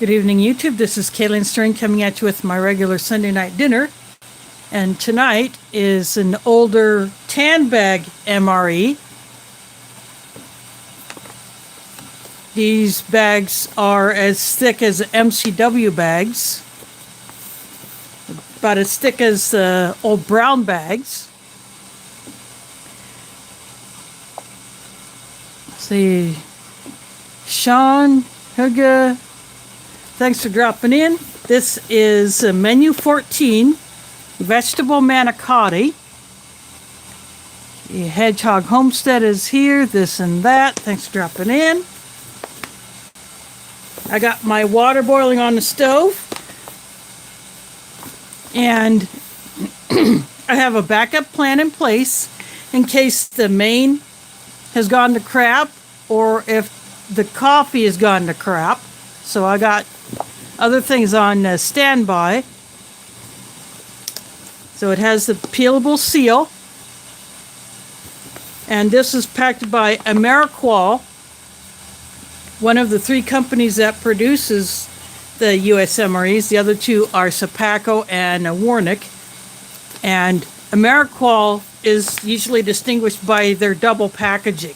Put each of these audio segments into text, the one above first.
Good evening, YouTube. This is Kaylin String coming at you with my regular Sunday night dinner. And tonight is an older tan bag MRE. These bags are as thick as MCW bags, about as thick as old brown bags. Let's see, Sean, Huga, thanks for dropping in. This is menu 14, vegetable manicotti. The Hedgehog Homestead is here, this and that. Thanks for dropping in. I got my water boiling on the stove. And I have a backup plan in place in case the main has gone to crap or if the coffee has gone to crap. So I got other things on standby. So it has the peelable seal. And this is packed by Mre, one of the three companies that produces the US MREs. The other two are Sapaco and Warnick. And Mre is usually distinguished by their double packaging.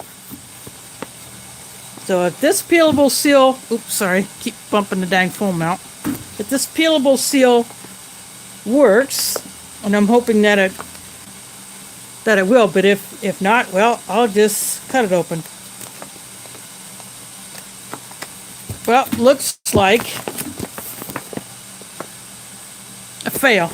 So if this peelable seal, oops, sorry, keep bumping the dang foam out. If this peelable seal works, and I'm hoping that it will, but if not, well, I'll just cut it open. Well, looks like a fail.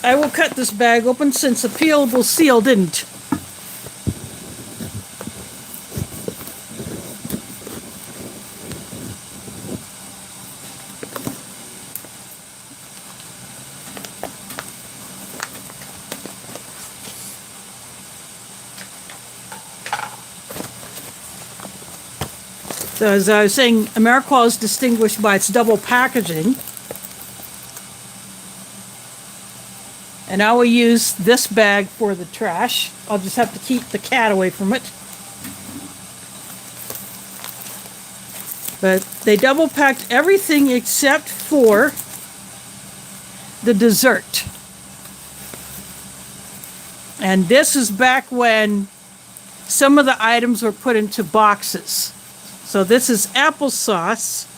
I will cut this bag open since the peelable seal didn't. So as I was saying, Mre is distinguished by its double packaging. And I will use this bag for the trash. I'll just have to keep the cat away from it. But they double packed everything except for the dessert. And this is back when some of the items were put into boxes. So this is applesauce.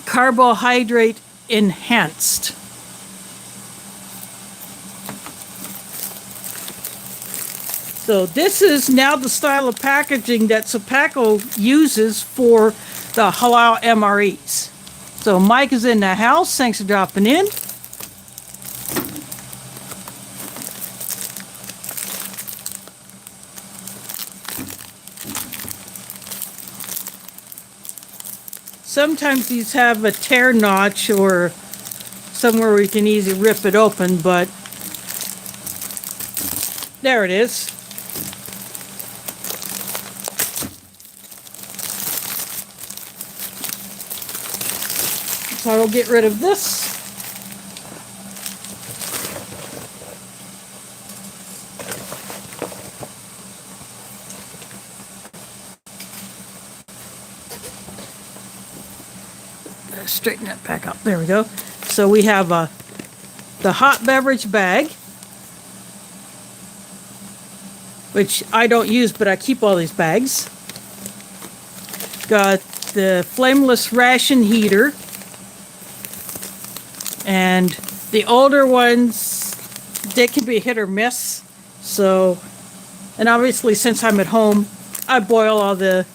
Carbohydrate enhanced. So this is now the style of packaging that Sapaco uses for the halal MREs. So Mike is in the house. Thanks for dropping in. Sometimes these have a tear notch or somewhere where you can easily rip it open, but there it is. So I will get rid of this. Straighten that back up. There we go. So we have the hot beverage bag, which I don't use, but I keep all these bags. Got the Flameless Ration heater. And the older ones, they can be hit or miss. So, and obviously since I'm at home, I boil all the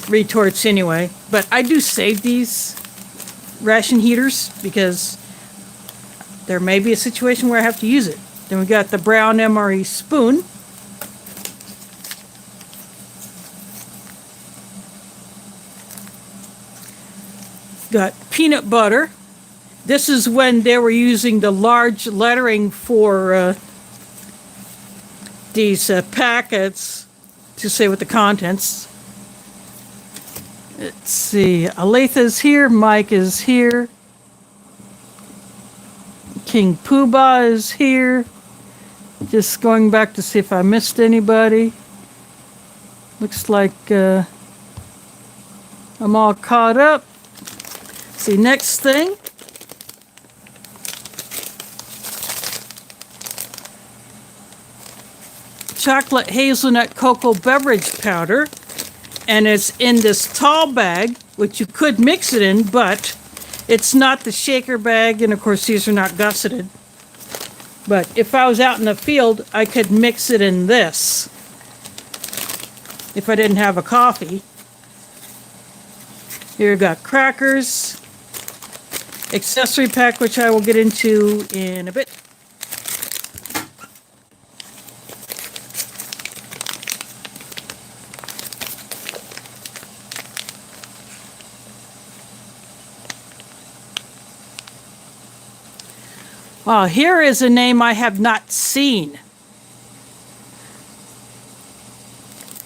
retorts anyway, but I do save these ration heaters because there may be a situation where I have to use it. Then we got the brown Mre Spoon. Got peanut butter. This is when they were using the large lettering for these packets to say what the contents. Let's see. Aletha's here. Mike is here. King Poobah is here. Just going back to see if I missed anybody. Looks like I'm all caught up. See, next thing. Chocolate hazelnut cocoa beverage powder. And it's in this tall bag, which you could mix it in, but it's not the shaker bag. And of course, these are not gusseted. But if I was out in the field, I could mix it in this. If I didn't have a coffee. Here you got crackers, accessory pack, which I will get into in a bit. Well, here is a name I have not seen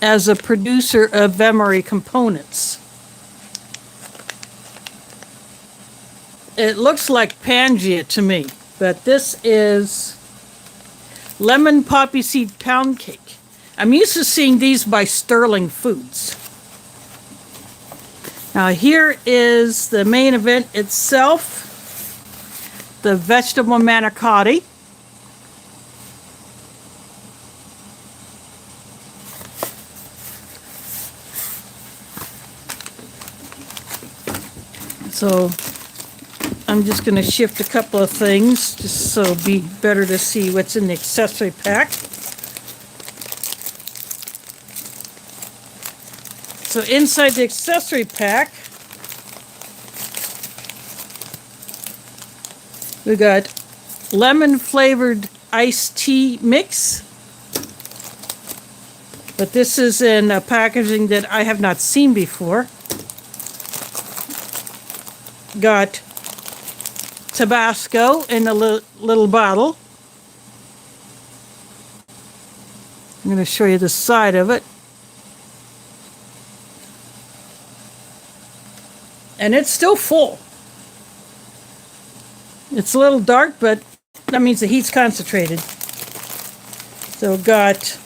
as a producer of Mre components. It looks like Pangea to me, but this is lemon poppy seed pound cake. I'm used to seeing these by Sterling Foods. Now here is the main event itself. The vegetable manicotti. So I'm just going to shift a couple of things just so it'll be better to see what's in the accessory pack. So inside the accessory pack, we got lemon flavored iced tea mix. But this is in a packaging that I have not seen before. Got Tabasco in a little bottle. I'm going to show you the side of it. And it's still full. It's a little dark, but that means the heat's concentrated. So got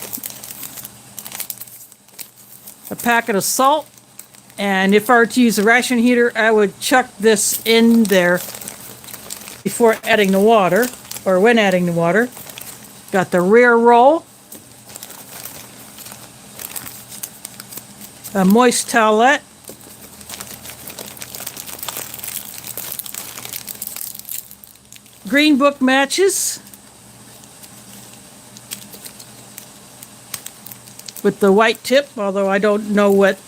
a packet of salt. And if I were to use a ration heater, I would chuck this in there before adding the water, or when adding the water. Got the rear roll. A moist towelette. Green Book matches with the white tip, although I don't know what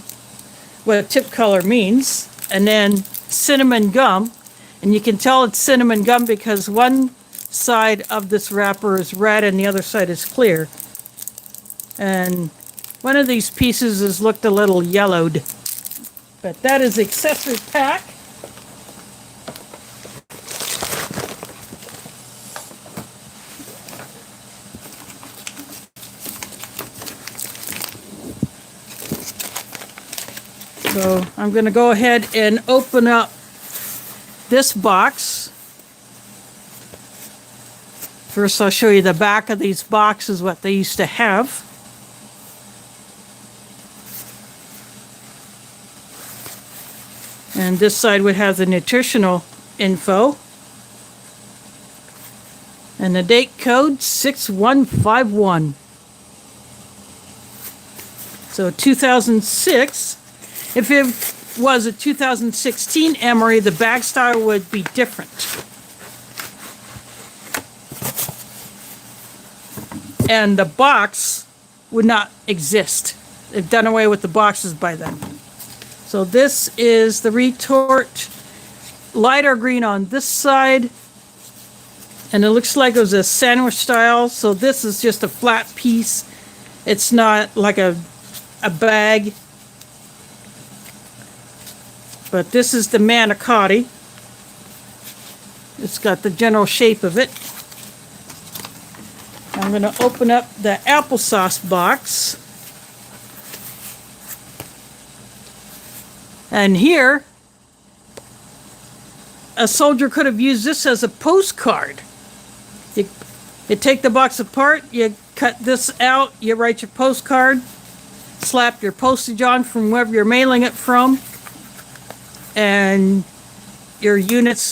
tip color means. And then cinnamon gum, and you can tell it's cinnamon gum because one side of this wrapper is red and the other side is clear. And one of these pieces has looked a little yellowed. But that is the accessory pack. So I'm going to go ahead and open up this box. First, I'll show you the back of these boxes, what they used to have. And this side would have the nutritional info. And the date code 6151. So 2006. If it was a 2016 Mre, the bag style would be different. And the box would not exist. They've done away with the boxes by then. So this is the retort, lighter green on this side. And it looks like it was a sandwich style. So this is just a flat piece. It's not like a bag. But this is the manicotti. It's got the general shape of it. I'm going to open up the applesauce box. And here, a soldier could have used this as a postcard. You take the box apart, you cut this out, you write your postcard, slap your postage on from wherever you're mailing it from, and your unit's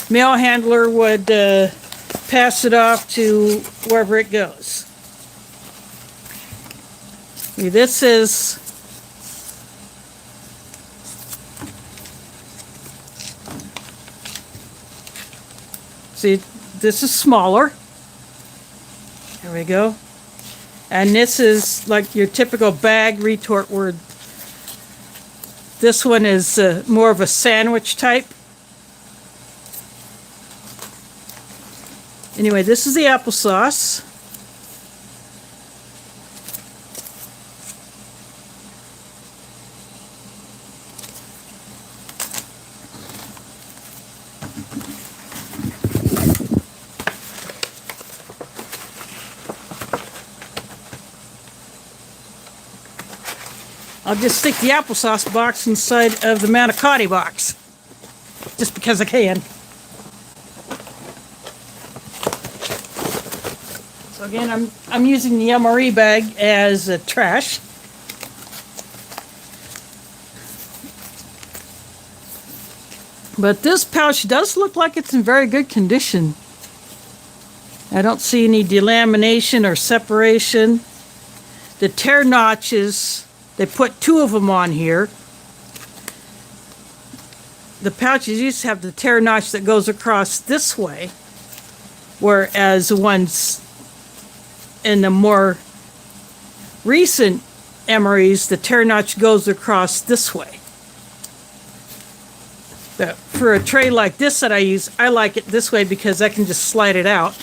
mail handler would pass it off to wherever it goes. This is see, this is smaller. There we go. And this is like your typical bag retort word. This one is more of a sandwich type. Anyway, this is the applesauce. I'll just stick the applesauce box inside of the Manicotti box, just because I can. So again, I'm using the Mre bag as a trash. But this pouch does look like it's in very good condition. I don't see any delamination or separation. The tear notches, they put 2 of them on here. The pouches used to have the tear notch that goes across this way, whereas the ones in the more recent Mres, the tear notch goes across this way. But for a tray like this that I use, I like it this way because I can just slide it out.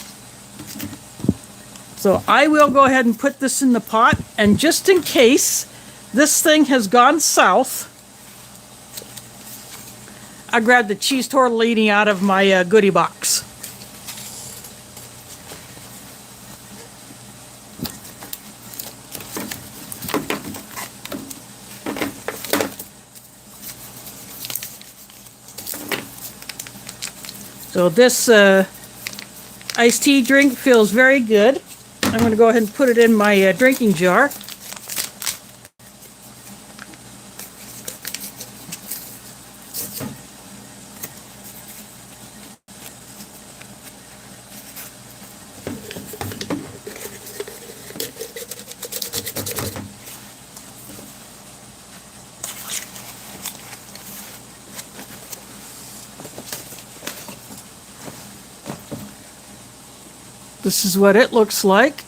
So I will go ahead and put this in the pot, and just in case this thing has gone south, I grabbed the cheese tortellini out of my goodie box. So this iced tea drink feels very good. I'm going to go ahead and put it in my drinking jar. This is what it looks like.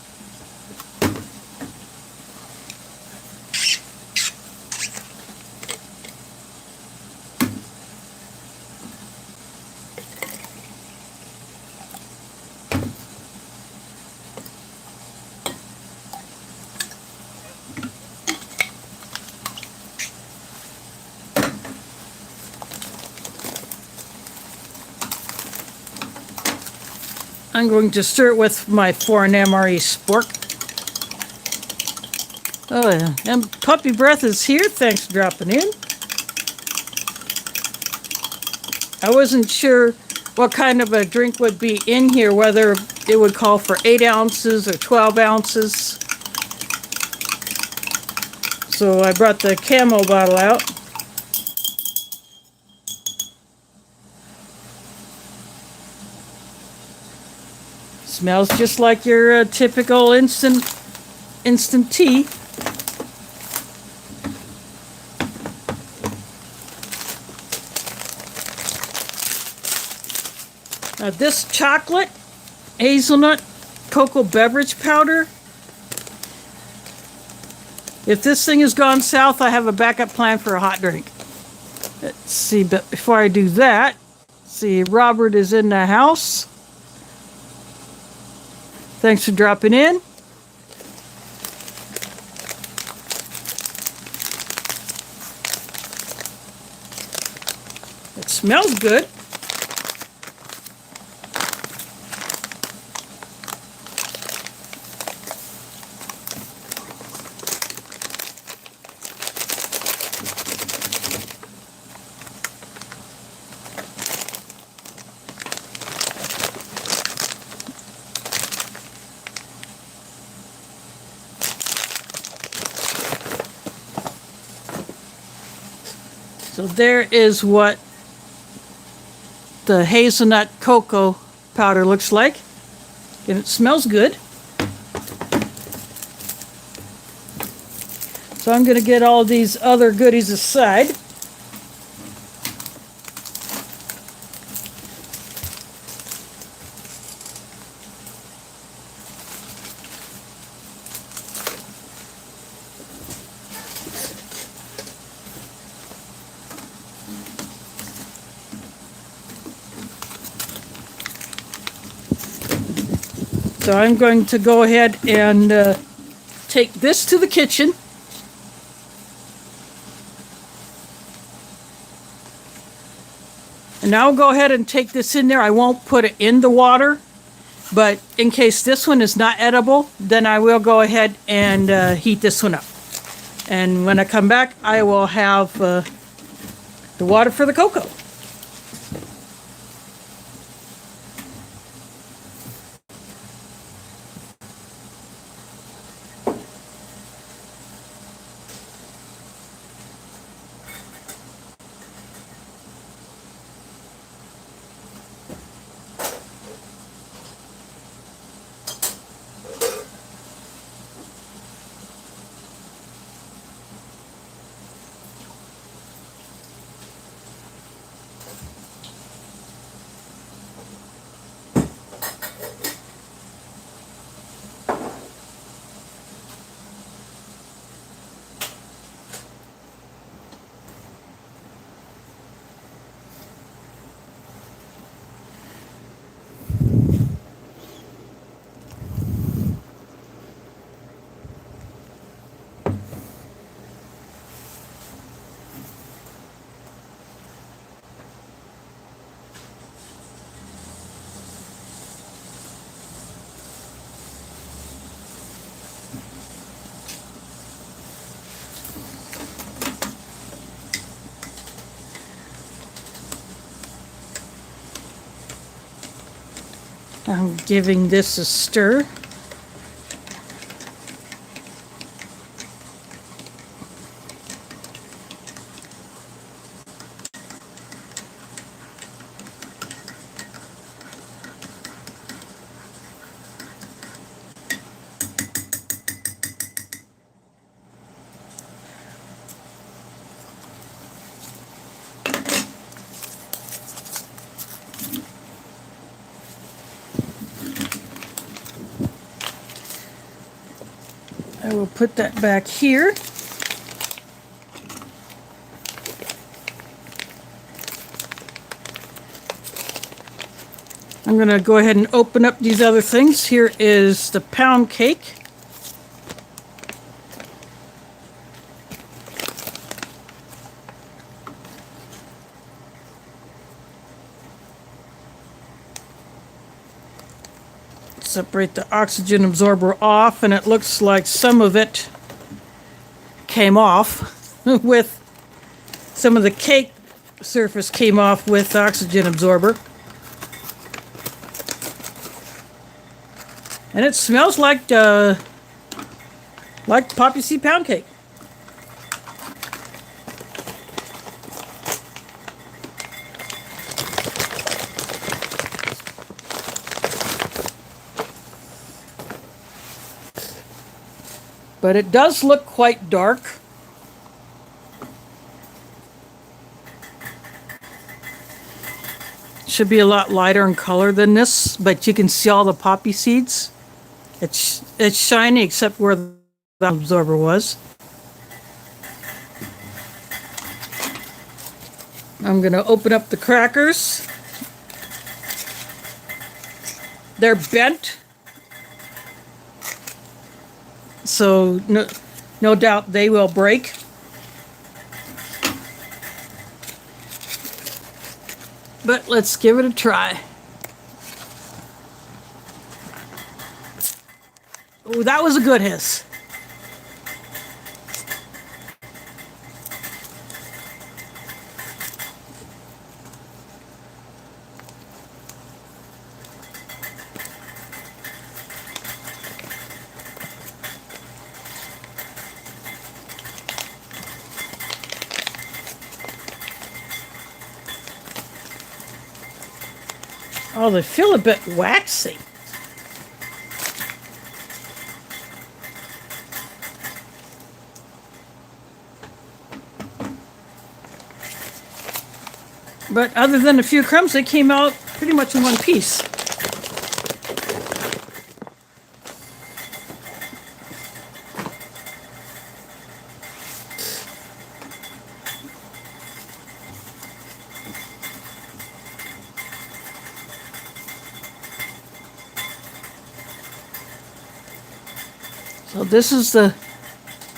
I'm going to stir it with my foreign Mre spork. Oh, yeah. And Puppy Breath is here. Thanks for dropping in. I wasn't sure what kind of a drink would be in here, whether it would call for 8 ounces or 12 ounces. So I brought the Camo bottle out. Smells just like your typical instant tea. Now this chocolate, hazelnut, cocoa beverage powder. If this thing has gone south, I have a backup plan for a hot drink. Let's see, but before I do that, see, Robert is in the house. Thanks for dropping in. It smells good. So there is what the hazelnut cocoa powder looks like. And it smells good. So I'm going to get all these other goodies aside. So I'm going to go ahead and take this to the kitchen. And now I'll go ahead and take this in there. I won't put it in the water, but in case this one is not edible, then I will go ahead and heat this one up. And when I come back, I will have the water for the cocoa. I'm giving this a stir. I will put that back here. I'm going to go ahead and open up these other things. Here is the pound cake. Separate the oxygen absorber off, and it looks like some of it came off with some of the cake surface came off with the oxygen absorber. And it smells like poppy seed pound cake. But it does look quite dark. Should be a lot lighter in color than this, but you can see all the poppy seeds. It's shiny except where the absorber was. I'm going to open up the crackers. They're bent. So no doubt they will break. But let's give it a try. Oh, that was a good hiss. Oh, they feel a bit waxy. But other than a few crumbs, they came out pretty much in one piece. So this is the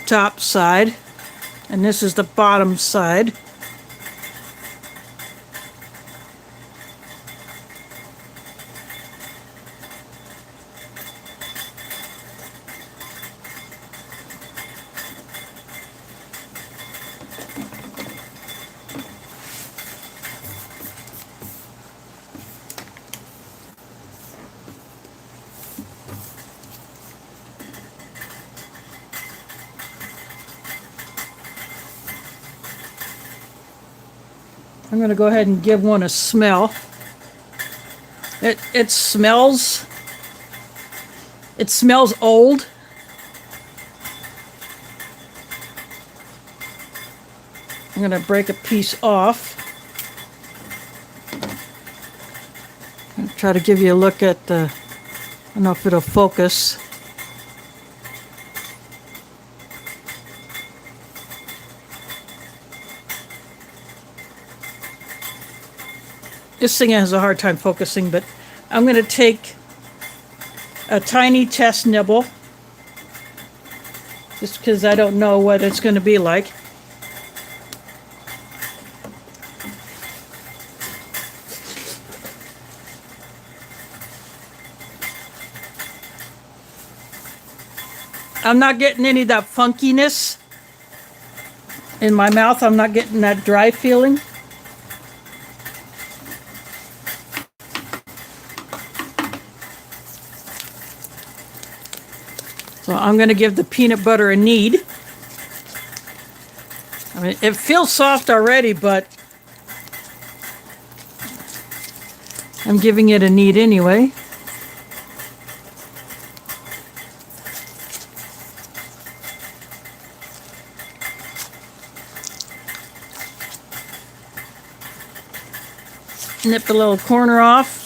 top side, and this is the bottom side. I'm going to go ahead and give one a smell. It smells old. I'm going to break a piece off. I'll try to give you a look at the, I don't know if it'll focus. This thing has a hard time focusing, but I'm going to take a tiny test nibble, just because I don't know what it's going to be like. I'm not getting any of that funkiness in my mouth. I'm not getting that dry feeling. So I'm going to give the peanut butter a knead. I mean, it feels soft already, but I'm giving it a knead anyway. Nip the little corner off.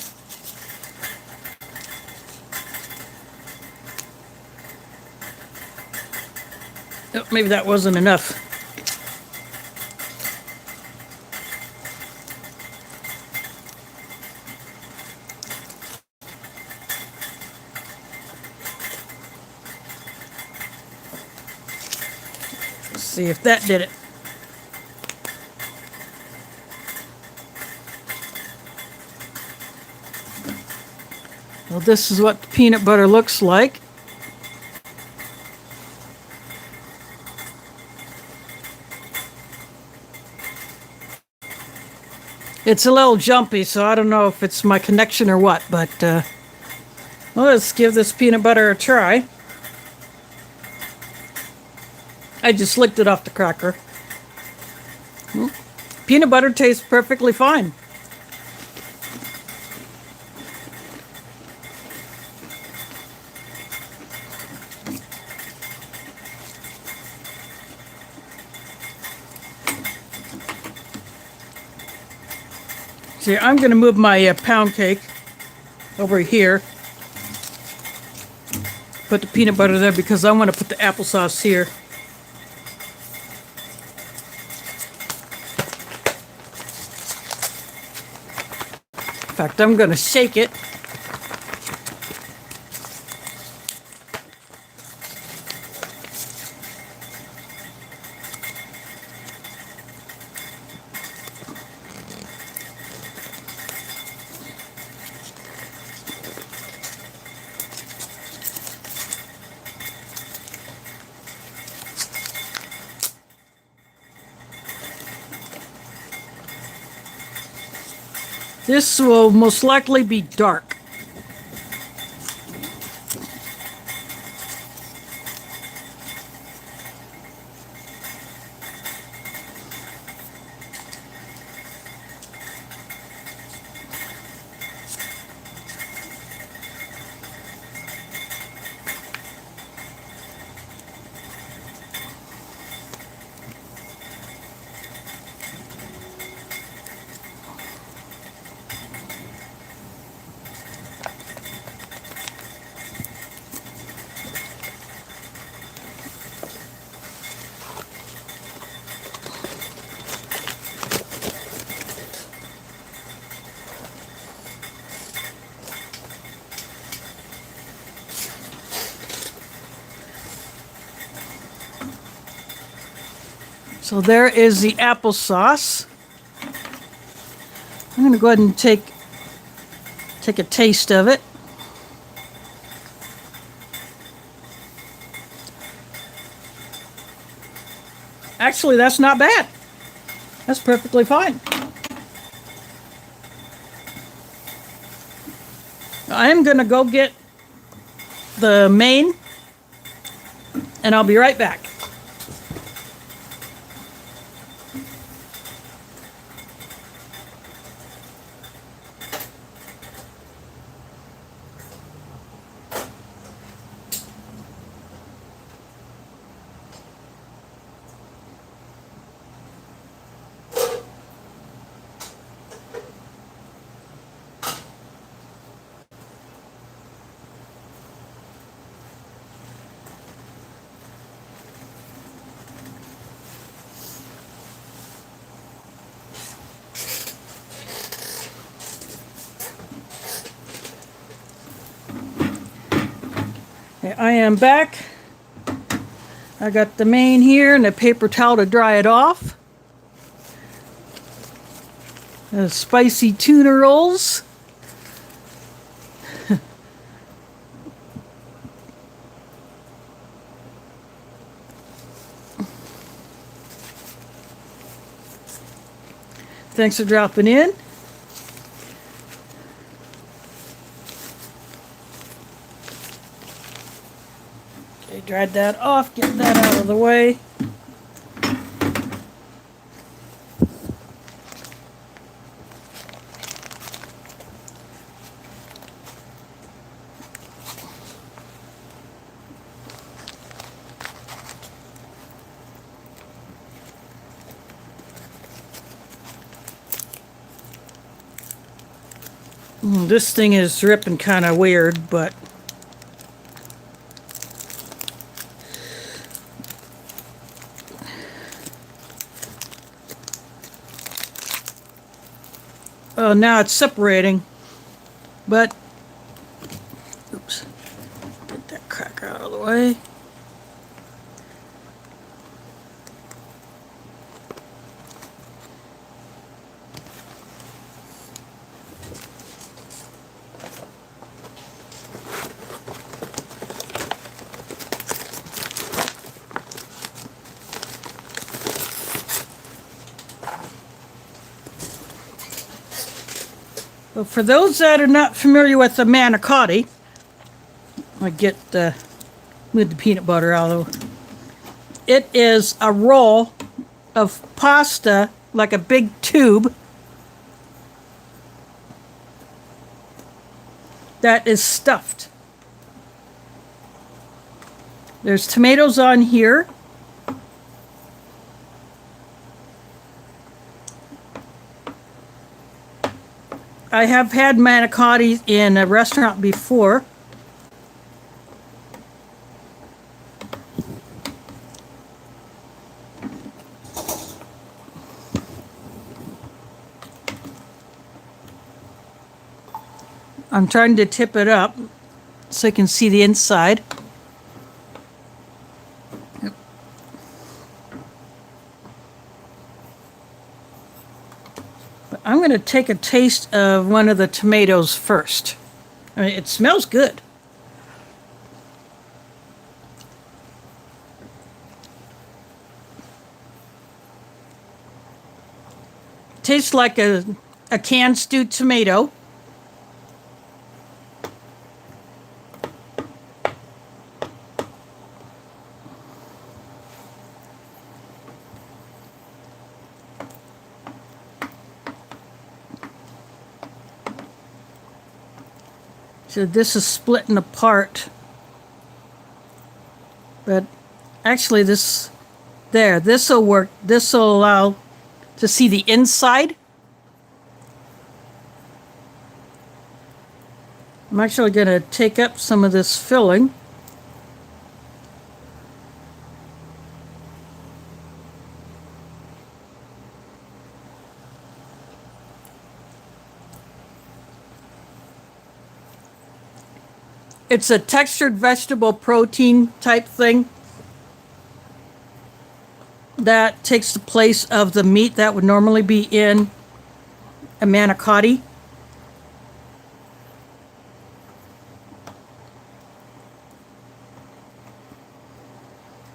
Oh, maybe that wasn't enough. Let's see if that did it. Well, this is what the peanut butter looks like. It's a little jumpy, so I don't know if it's my connection or what, but well, let's give this peanut butter a try. I just licked it off the cracker. Peanut butter tastes perfectly fine. See, I'm going to move my pound cake over here. Put the peanut butter there because I want to put the applesauce here. In fact, I'm going to shake it. This will most likely be dark. So there is the applesauce. I'm going to go ahead and take a taste of it. Actually, that's not bad. That's perfectly fine. I'm going to go get the main, and I'll be right back. Okay, I am back. I got the main here and a paper towel to dry it off. The spicy tuna rolls. Thanks for dropping in. Okay, dried that off, get that out of the way. This thing is dripping kind of weird, but oh, now it's separating. But oops, get that cracker out of the way. Well, for those that are not familiar with the Manicotti, I get with the peanut butter out of it. It is a roll of pasta, like a big tube, that is stuffed. There's tomatoes on here. I have had manicotti in a restaurant before. I'm trying to tip it up so I can see the inside. I'm going to take a taste of one of the tomatoes first. I mean, it smells good. Tastes like a canned stewed tomato. So this is splitting apart, but actually this will work. This will allow to see the inside. I'm actually going to take up some of this filling. It's a textured vegetable protein type thing. That takes the place of the meat that would normally be in a manicotti.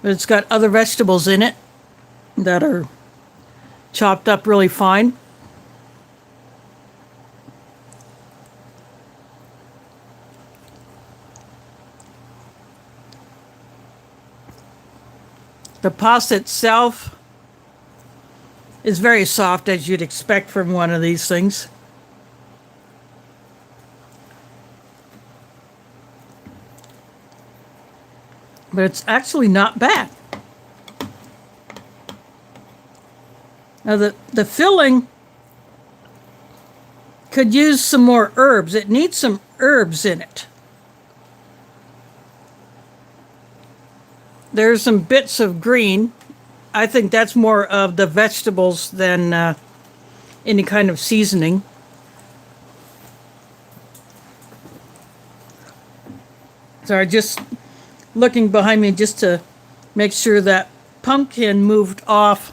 But it's got other vegetables in it that are chopped up really fine. The pasta itself is very soft, as you'd expect from one of these things. But it's actually not bad. Now the filling could use some more herbs. It needs some herbs in it. There's some bits of green. I think that's more of the vegetables than any kind of seasoning. Sorry, just looking behind me just to make sure that pumpkin moved off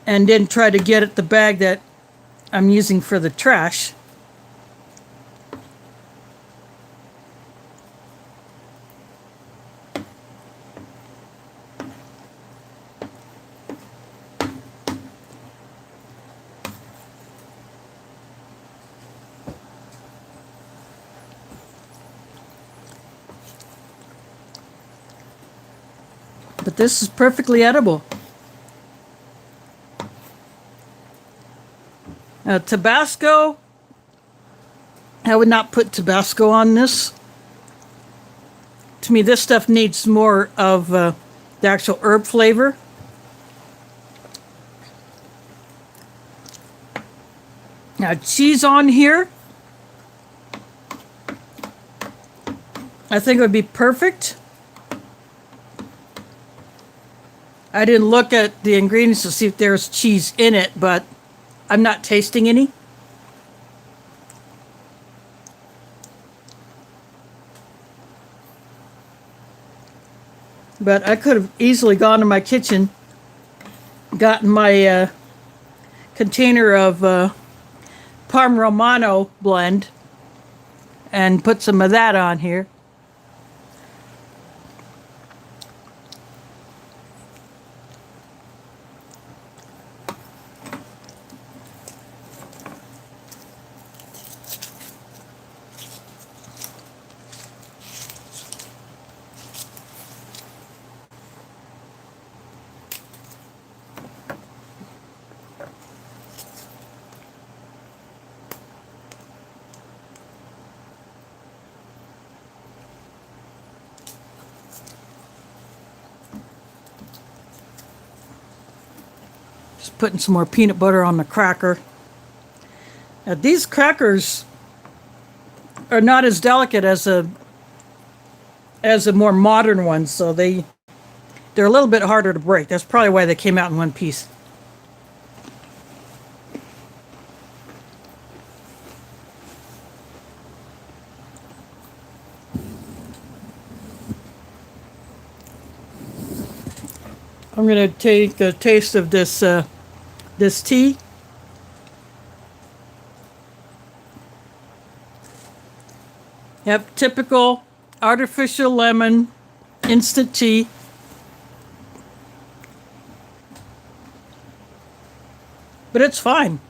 and didn't try to get at the bag that I'm using for the trash. But this is perfectly edible. Tabasco, I would not put Tabasco on this. To me, this stuff needs more of the actual herb flavor. Now, cheese on here, I think it would be perfect. I didn't look at the ingredients to see if there's cheese in it, but I'm not tasting any. But I could have easily gone to my kitchen, gotten my container of Parm Romano blend, and put some of that on here. Putting some more peanut butter on the cracker. Now, these crackers are not as delicate as the more modern ones, so they're a little bit harder to break. That's probably why they came out in one piece. I'm going to take a taste of this tea. Yep, typical artificial lemon instant tea. But it's fine.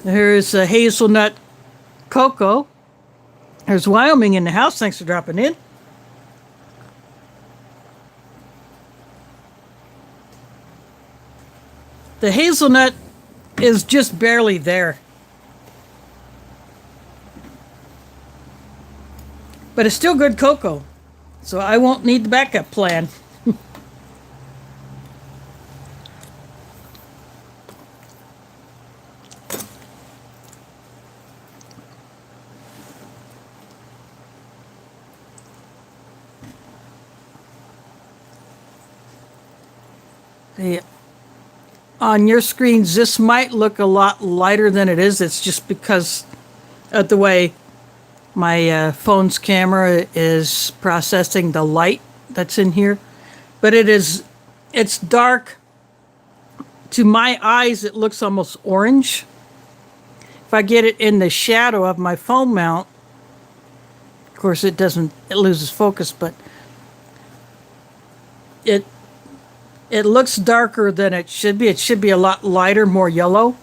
Here's a hazelnut cocoa. There's Wyoming in the house. Thanks for dropping in. The hazelnut is just barely there. But it's still good cocoa, so I won't need the backup plan. On your screens, this might look a lot lighter than it is. It's just because of the way My phone's camera is processing the light that's in here, but it's dark. To my eyes, it looks almost orange. If I get it in the shadow of my phone mount, of course it loses focus, but it looks darker than it should be. It should be a lot lighter, more yellow.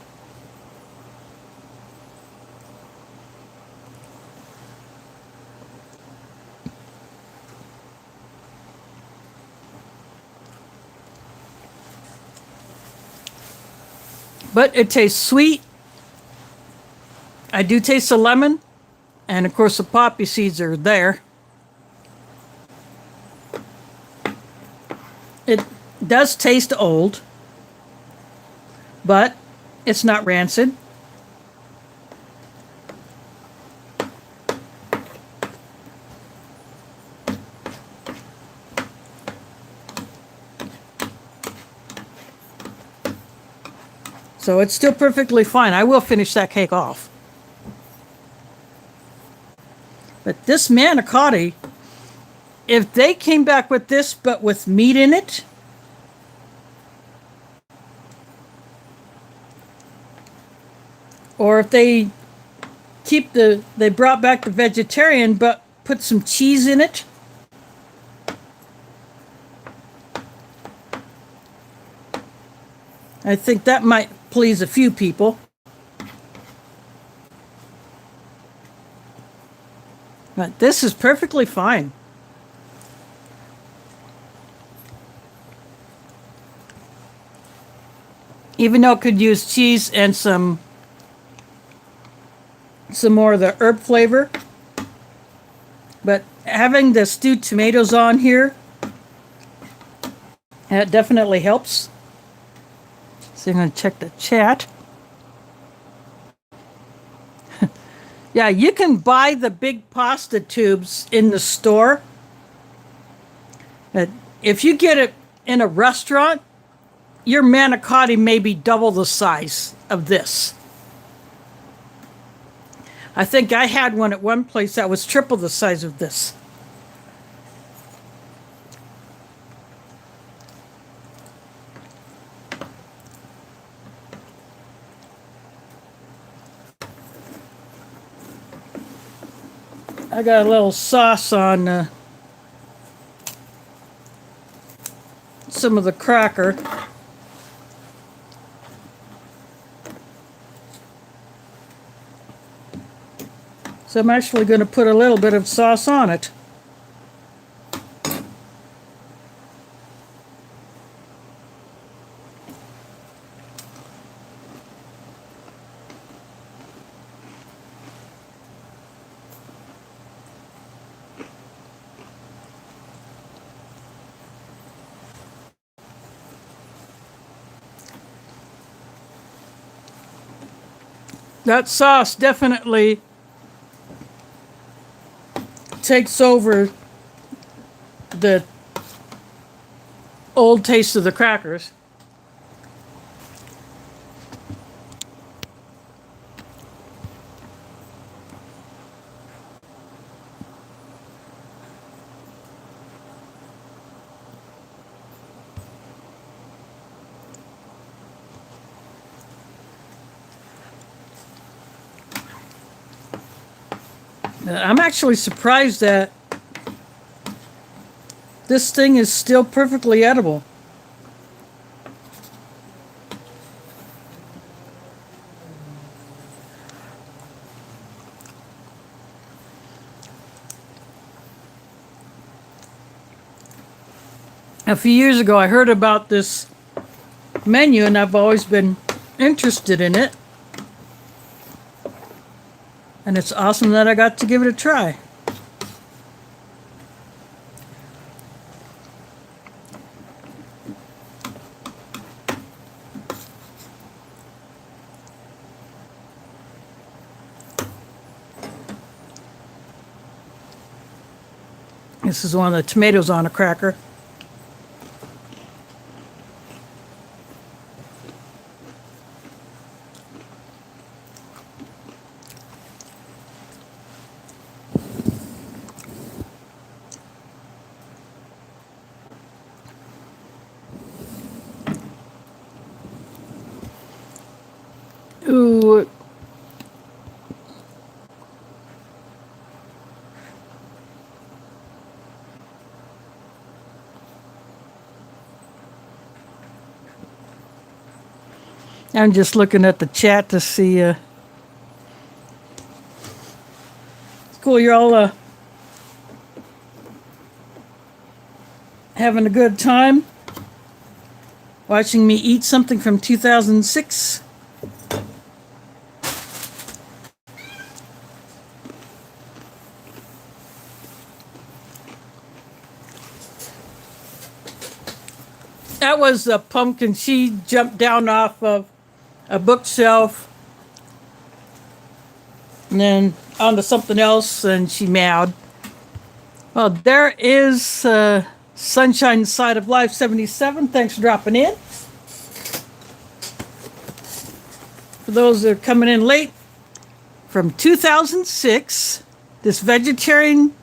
But it tastes sweet. I do taste the lemon. And of course the poppy seeds are there. It does taste old, but it's not rancid. So it's still perfectly fine. I will finish that cake off. But this manicotti, if they came back with this but with meat in it, or if they brought back the vegetarian but put some cheese in it, I think that might please a few people. But this is perfectly fine. Even though it could use cheese and some more of the herb flavor. But having the stewed tomatoes on here, that definitely helps. So I'm going to check the chat. Yeah, you can buy the big pasta tubes in the store. If you get it in a restaurant, your manicotti may be double the size of this. I think I had one at one place that was triple the size of this. I got a little sauce on some of the cracker. So I'm actually going to put a little bit of sauce on it. That sauce definitely takes over the old taste of the crackers. I'm actually surprised that this thing is still perfectly edible. A few years ago, I heard about this menu, and I've always been interested in it. And it's awesome that I got to give it a try. This is one of the tomatoes on a cracker. I'm just looking at the chat to see. It's cool. You're all having a good time watching me eat something from 2006. That was a pumpkin. She jumped down off of a bookshelf and then onto something else, and she meowed. Well, there is Sunshine Side of Life 77. Thanks for dropping in. For those that are coming in late, from 2006, this vegetarian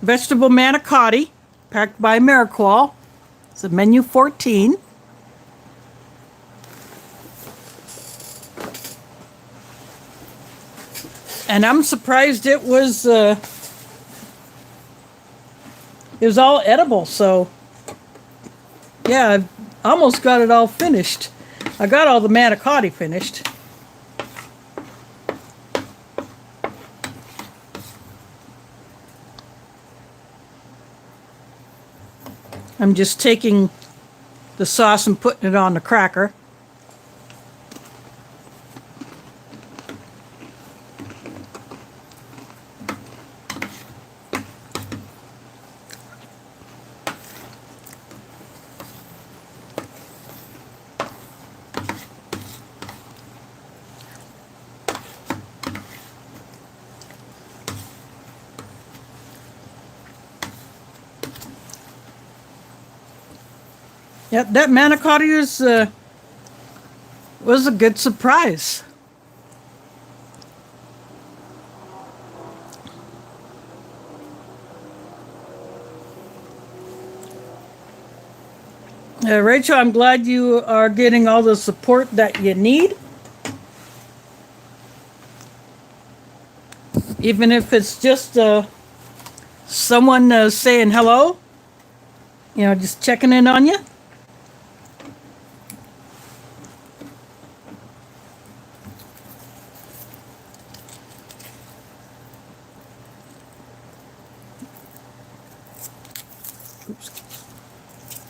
vegetable manicotti, packed by Mre. It's a menu 14. And I'm surprised it was all edible. So yeah, I almost got it all finished. I got all the manicotti finished. I'm just taking the sauce and putting it on the cracker. Yep, that manicotti was a good surprise. Rachel, I'm glad you are getting all the support that you need. Even if it's just someone saying hello, just checking in on you.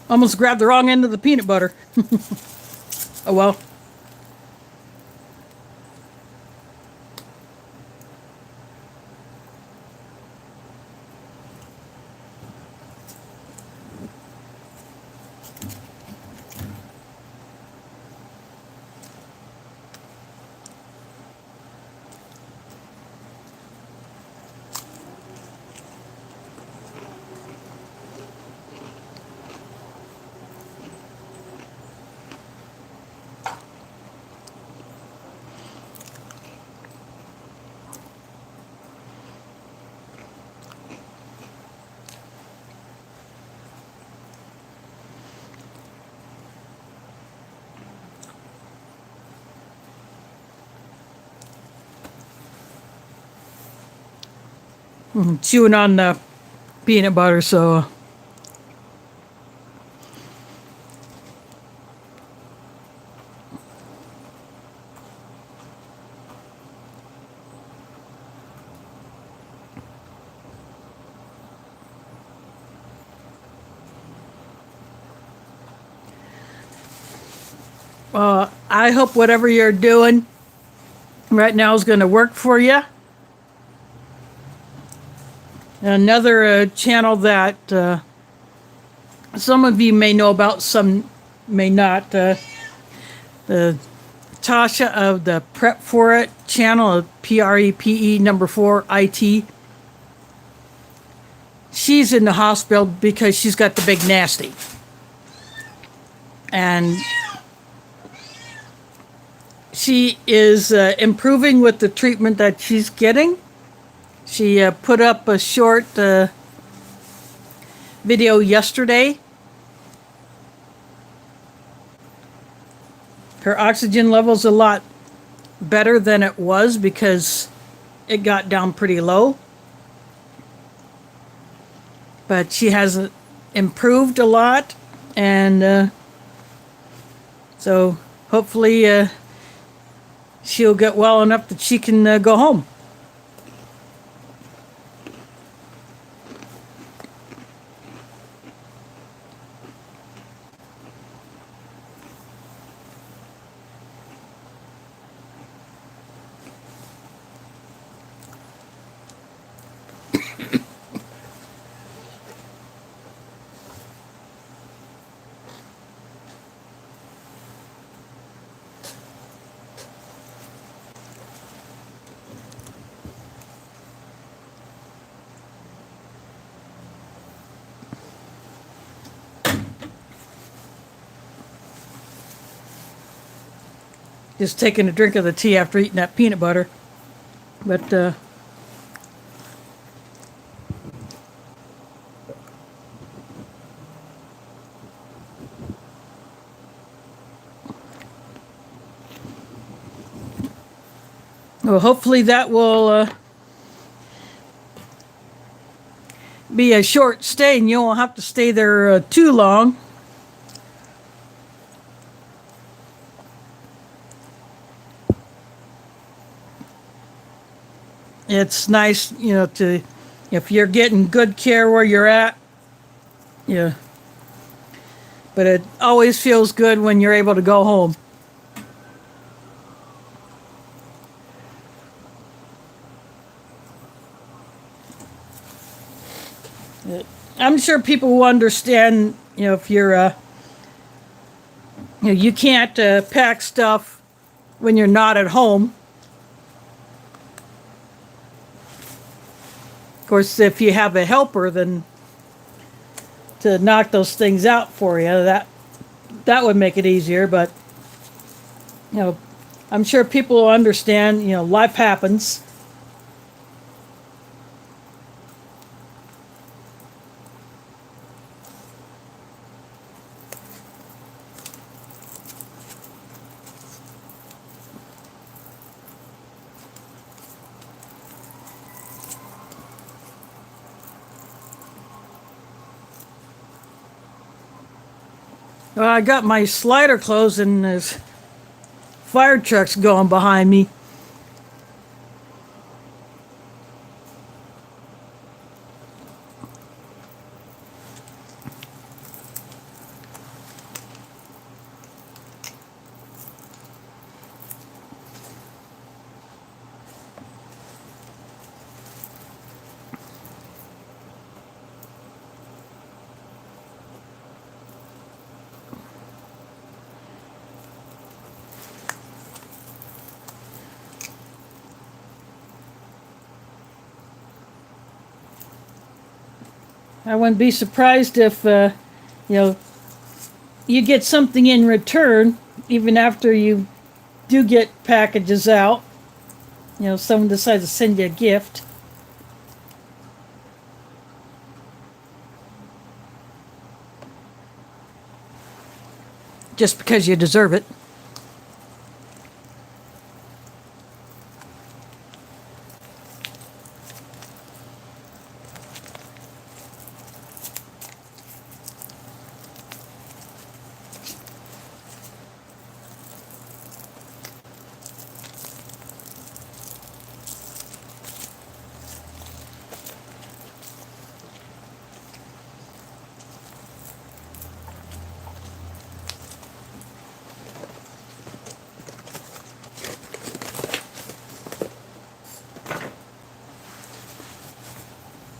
Almost grabbed the wrong end of the peanut butter. Oh well. Chewing on the peanut butter, so I hope whatever you're doing right now is going to work for you. Another channel that some of you may know about, some may not. The Tasha of the Prep For It channel, PREPE number 4 IT. She's in the hospital because she's got the big nasty. And she is improving with the treatment that she's getting. She put up a short video yesterday. Her oxygen level's a lot better than it was because it got down pretty low. But she has improved a lot, and so hopefully she'll get well enough that she can go home. Just taking a drink of the tea after eating that peanut butter. But well, hopefully that will be a short stay and you won't have to stay there too long. It's nice, to, if you're getting good care where you're at, yeah. But it always feels good when you're able to go home. I'm sure people will understand, if you're, you can't pack stuff when you're not at home. Of course, if you have a helper, then to knock those things out for you, that would make it easier. But I'm sure people will understand. Life happens. Well, I got my slider closed and there's fire trucks going behind me. I wouldn't be surprised if, you get something in return, even after you do get packages out. Someone decides to send you a gift. Just because you deserve it.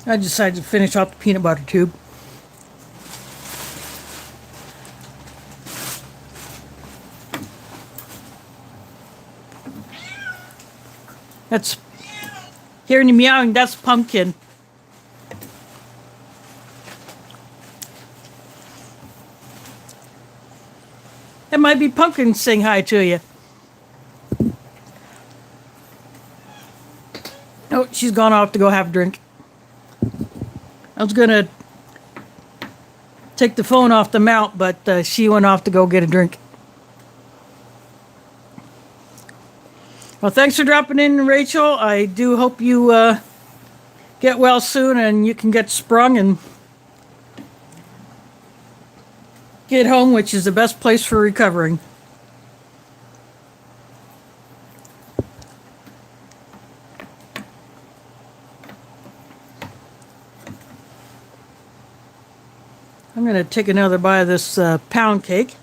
I decided to finish off the peanut butter tube. That's, hearing the meowing, that's Pumpkin. That might be Pumpkin saying hi to you. Oh, she's gone off to go have a drink. I was going to take the phone off the mount, but she went off to go get a drink. Well, thanks for dropping in, Rachel. I do hope you get well soon and you can get sprung and get home, which is the best place for recovering. to take another bite of this pound cake.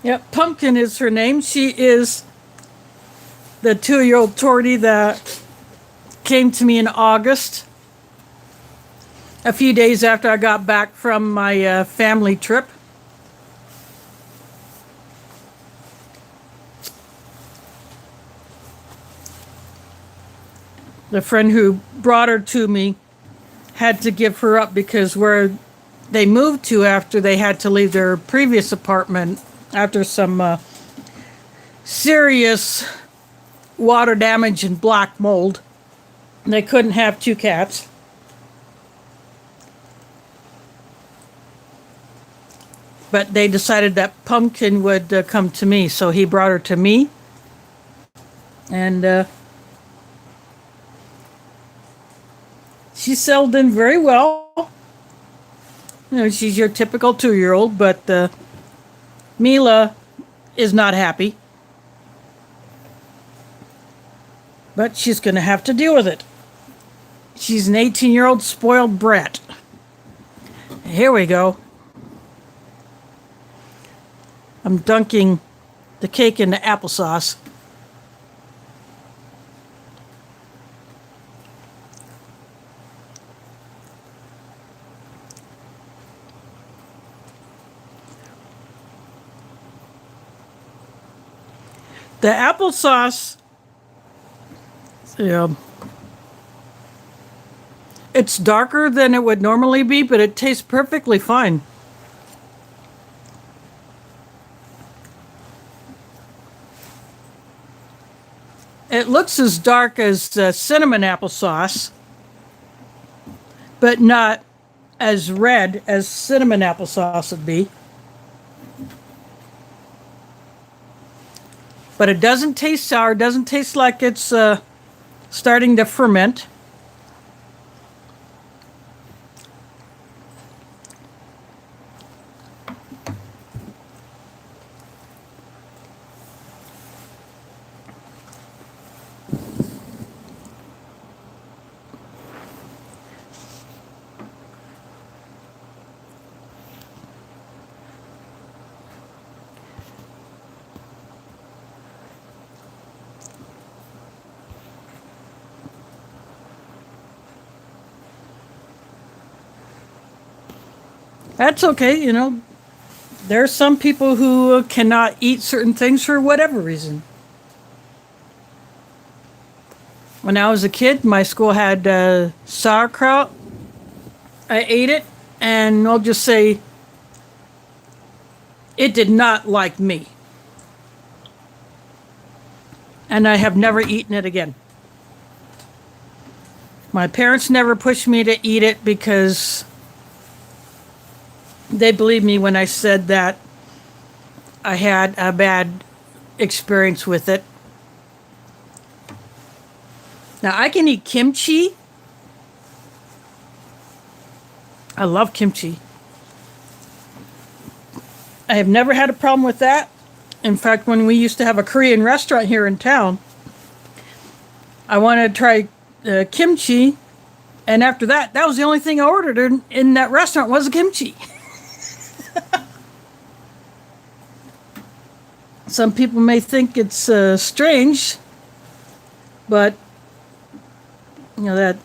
Yep, Pumpkin is her name. She is the 2-year-old tortie that came to me in August, a few days after I got back from my family trip. The friend who brought her to me had to give her up because where they moved to after they had to leave their previous apartment after some serious water damage and black mold, they couldn't have 2 cats. But they decided that Pumpkin would come to me, so he brought her to me. And she settled in very well. You know, she's your typical 2-year-old, but Mila is not happy. But she's going to have to deal with it. She's an 18-year-old spoiled brat. Here we go. I'm dunking the cake into applesauce. The applesauce, it's darker than it would normally be, but it tastes perfectly fine. It looks as dark as cinnamon applesauce, but not as red as cinnamon applesauce would be. But it doesn't taste sour. It doesn't taste like it's starting to ferment. That's okay, you know. There are some people who cannot eat certain things for whatever reason. When I was a kid, my school had sauerkraut. I ate it, and I'll just say it did not like me. And I have never eaten it again. My parents never pushed me to eat it because they believed me when I said that I had a bad experience with it. Now, I can eat kimchi. I love kimchi. I have never had a problem with that. In fact, when we used to have a Korean restaurant here in town, I wanted to try kimchi, and after that, that was the only thing I ordered in that restaurant was a kimchi. Some people may think it's strange, but you know that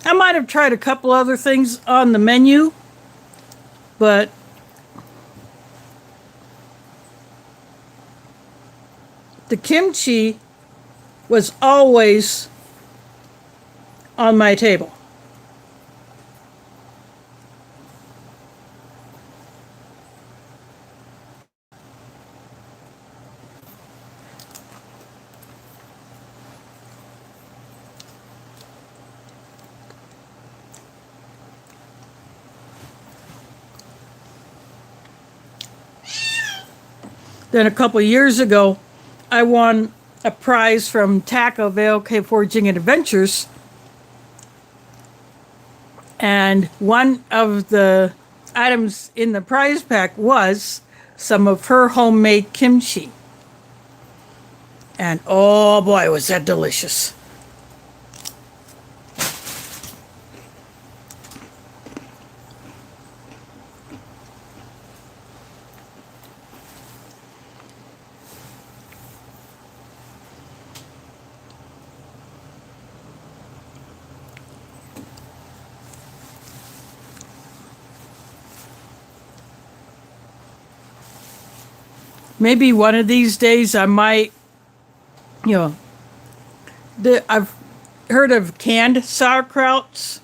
I might have tried a couple other things on the menu, but the kimchi was always on my table. Then a couple years ago, I won a prize from Taco Bell Foraging Adventures And one of the items in the prize pack was some of her homemade kimchi. And oh boy, was that delicious. Maybe one of these days I might, I've heard of canned sauerkrauts,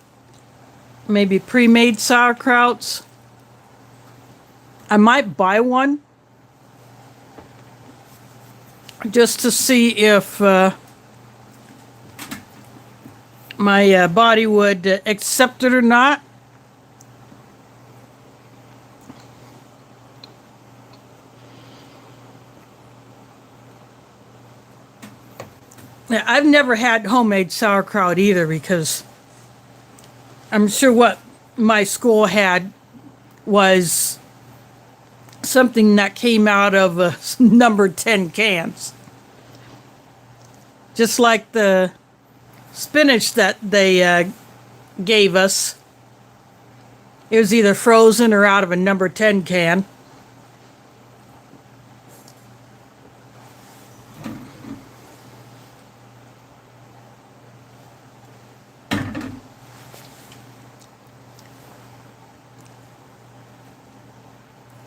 maybe pre-made sauerkrauts. I might buy one just to see if my body would accept it or not. Yeah, I've never had homemade sauerkraut either because I'm sure what my school had was something that came out of number 10 cans. Just like the spinach that they gave us. It was either frozen or out of a number 10 can.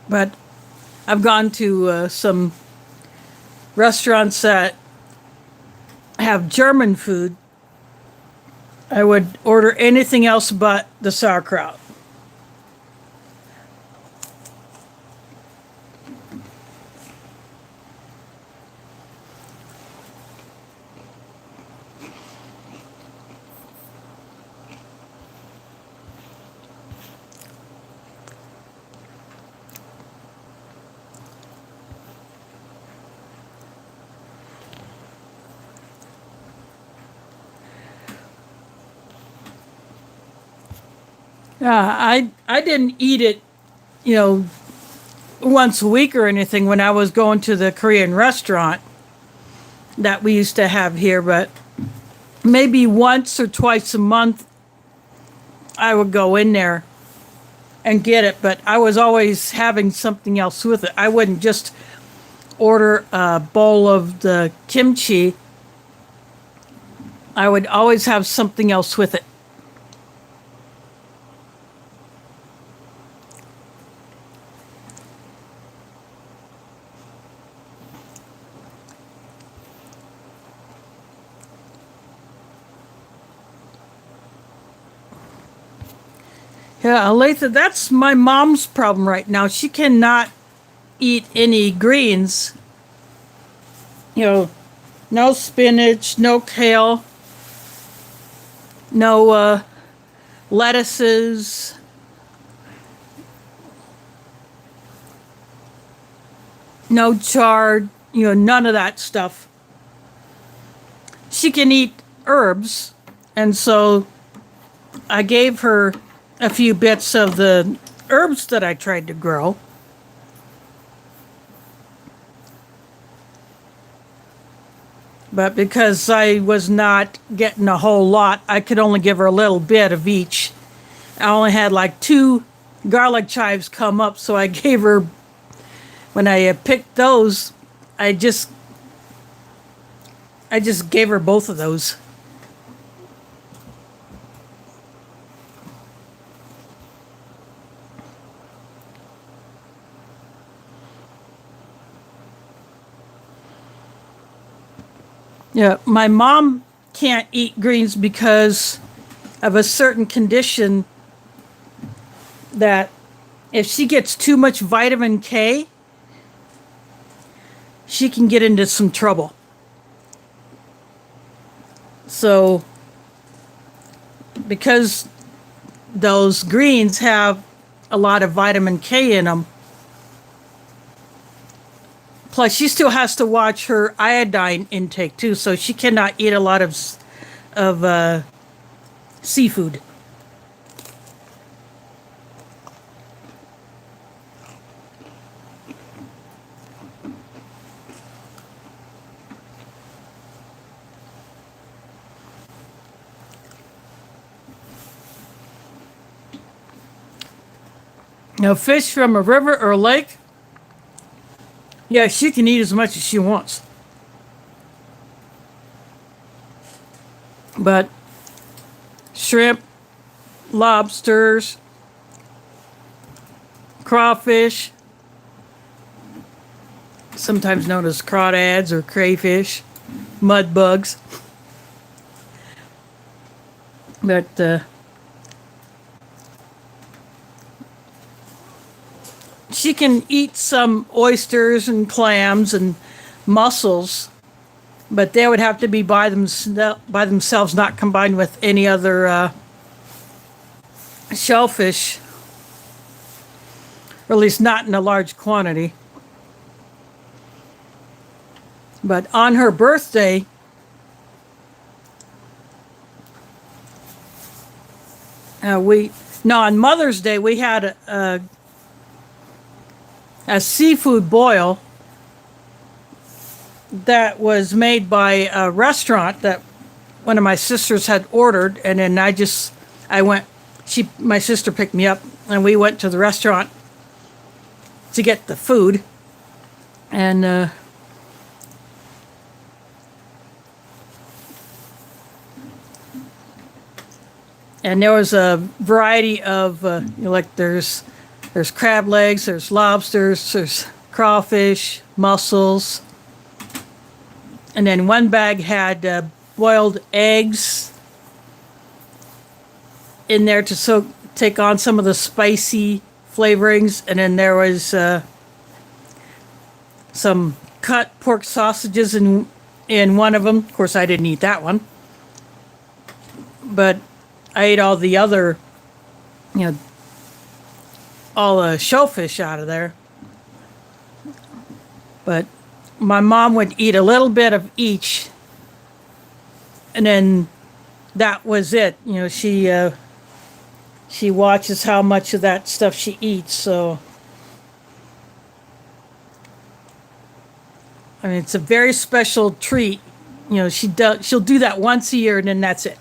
But I've gone to some restaurants that have German food. I would order anything else but the sauerkraut. I didn't eat it, once a week or anything when I was going to the Korean restaurant that we used to have here, but maybe once or twice a month I would go in there and get it, but I was always having something else with it. I wouldn't just order a bowl of the kimchi. I would always have something else with it. Yeah, Aletha, that's my mom's problem right now. She cannot eat any greens. No spinach, no kale, no lettuces, no chard, none of that stuff. She can eat herbs, and so I gave her a few bits of the herbs that I tried to grow. But because I was not getting a whole lot, I could only give her a little bit of each. I only had like 2 garlic chives come up, so I gave her, when I picked those, I just gave her both of those. Yeah, my mom can't eat greens because of a certain condition that if she gets too much vitamin K, she can get into some trouble. So, because those greens have a lot of vitamin K in them, plus, she still has to watch her iodine intake too, so she cannot eat a lot of seafood. fish from a river or lake, yeah, she can eat as much as she wants. But shrimp, lobsters, crawfish, sometimes known as crawdads or crayfish, mud bugs. But she can eat some oysters and clams and mussels, but they would have to be by themselves, not combined with any other shellfish, or at least not in a large quantity. But on her birthday, on Mother's Day, we had a seafood boil that was made by a restaurant that one of my sisters had ordered, and then my sister picked me up, and we went to the restaurant to get the food, and there was a variety of like there's crab legs, there's lobsters, there's crawfish, mussels, and then one bag had boiled eggs in there to take on some of the spicy flavorings, and then there was some cut pork sausages in one of them. Of course, I didn't eat that one, but I ate all the other, all the shellfish out of there. But my mom would eat a little bit of each, and then that was it. She watches how much of that stuff she eats. So, I mean, it's a very special treat. She'll do that once a year, and then that's it.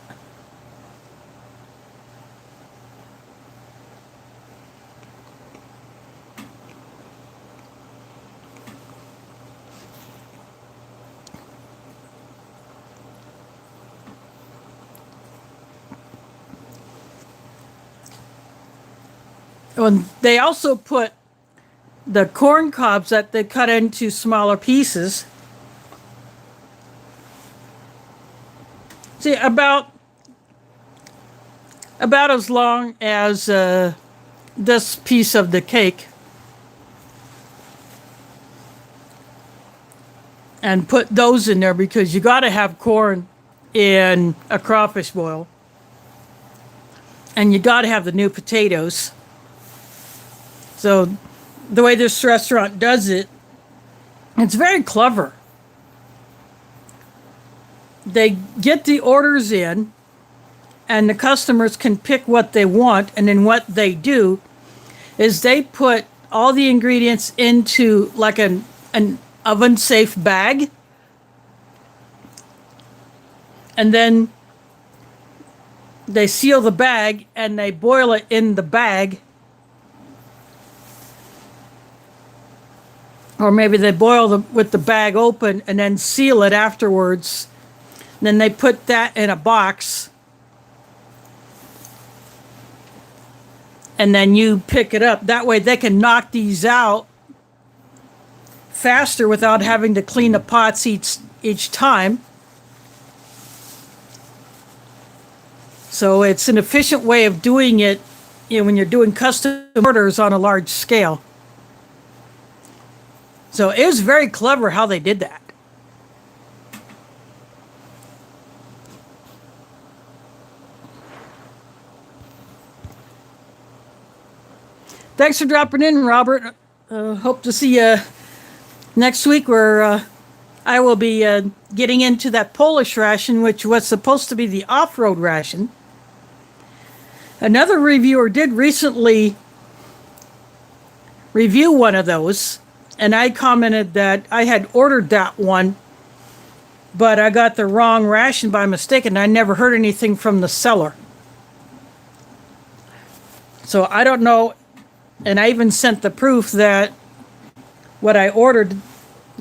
And they also put the corn cobs that they cut into smaller pieces. See, about as long as this piece of the cake. And put those in there because you got to have corn in a crawfish boil. And you got to have the new potatoes. So the way this restaurant does it, it's very clever. They get the orders in, and the customers can pick what they want, and then what they do is they put all the ingredients into like an oven-safe bag, and then they seal the bag and they boil it in the bag. Or maybe they boil with the bag open and then seal it afterwards. Then they put that in a box. And then you pick it up. That way they can knock these out faster without having to clean the pots each time. So it's an efficient way of doing it, when you're doing custom orders on a large scale. So it was very clever how they did that. Thanks for dropping in, Robert. Hope to see you next week, where I will be getting into that Polish ration, which was supposed to be the off-road ration. Another reviewer did recently review one of those. And I commented that I had ordered that one, but I got the wrong ration by mistake, and I never heard anything from the seller. So I don't know And I even sent the proof that what I ordered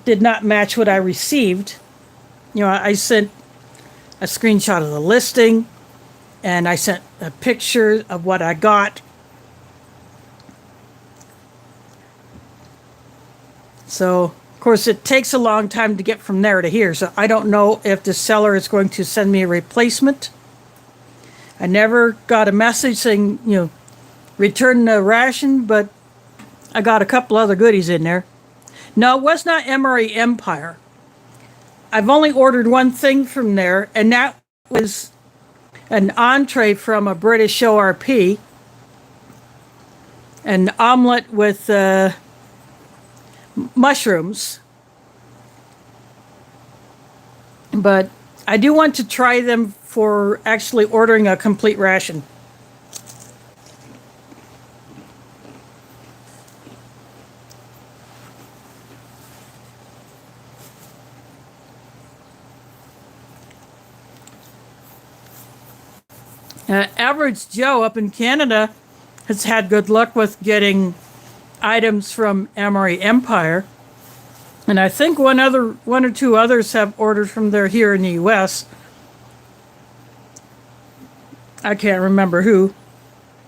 did not match what I received. You know, I sent a screenshot of the listing, and I sent a picture of what I got. So, of course, it takes a long time to get from there to here. So I don't know if the seller is going to send me a replacement. I never got a message saying, you know, return the ration, but I got a couple other goodies in there. No, it was not Mre Empire. I've only ordered one thing from there, and that was an entree from a British ORP, an omelet with mushrooms. But I do want to try them for actually ordering a complete ration. Average Joe up in Canada has had good luck with getting items from Mre Empire. And I think one or two others have ordered from there here in the US. I can't remember who.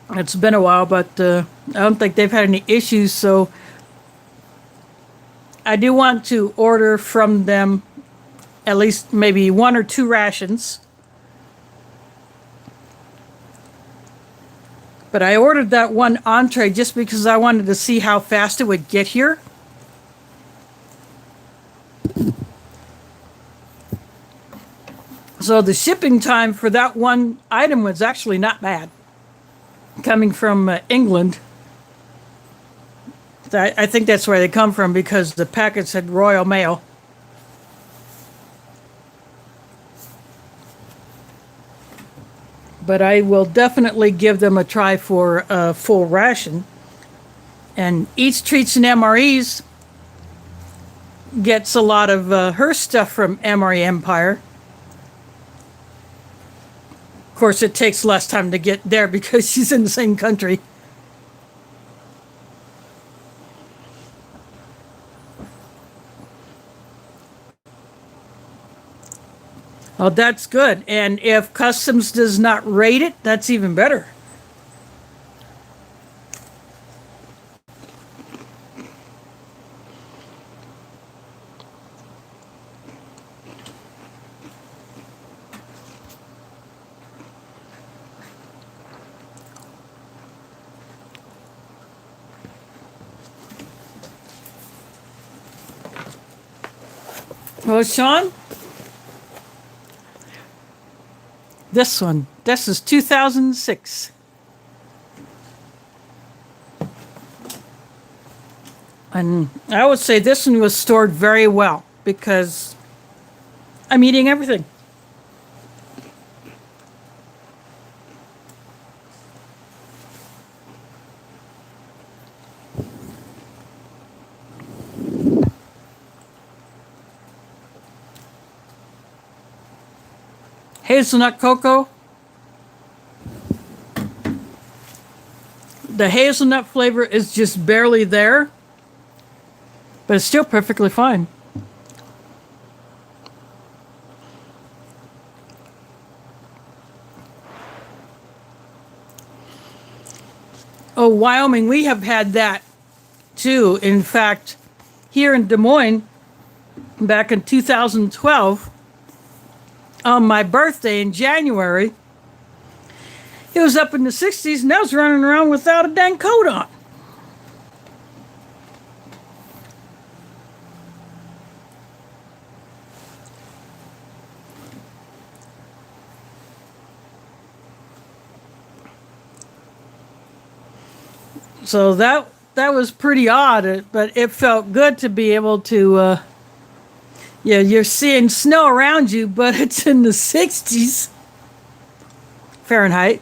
It's been a while, but I don't think they've had any issues. So I do want to order from them at least maybe one or two rations. But I ordered that one entree just because I wanted to see how fast it would get here. So the shipping time for that one item was actually not bad. Coming from England. I think that's where they come from because the packets had Royal Mail. But I will definitely give them a try for a full ration. And Eats, Treats, and MREs gets a lot of her stuff from Mre Empire. Of course, it takes less time to get there because she's in the same country. Oh, that's good. And if Customs does not rate it, that's even better. Well, Sean? This is 2006. And I would say this one was stored very well because I'm eating everything. Hazelnut cocoa. The hazelnut flavor is just barely there, but it's still perfectly fine. Oh, Wyoming, we have had that too. In fact, here in Des Moines, back in 2012, on my birthday in January, it was up in the 60s and I was running around without a dang coat on. So that was pretty odd, but it felt good to be able to, yeah, you're seeing snow around you, but it's in the 60s Fahrenheit,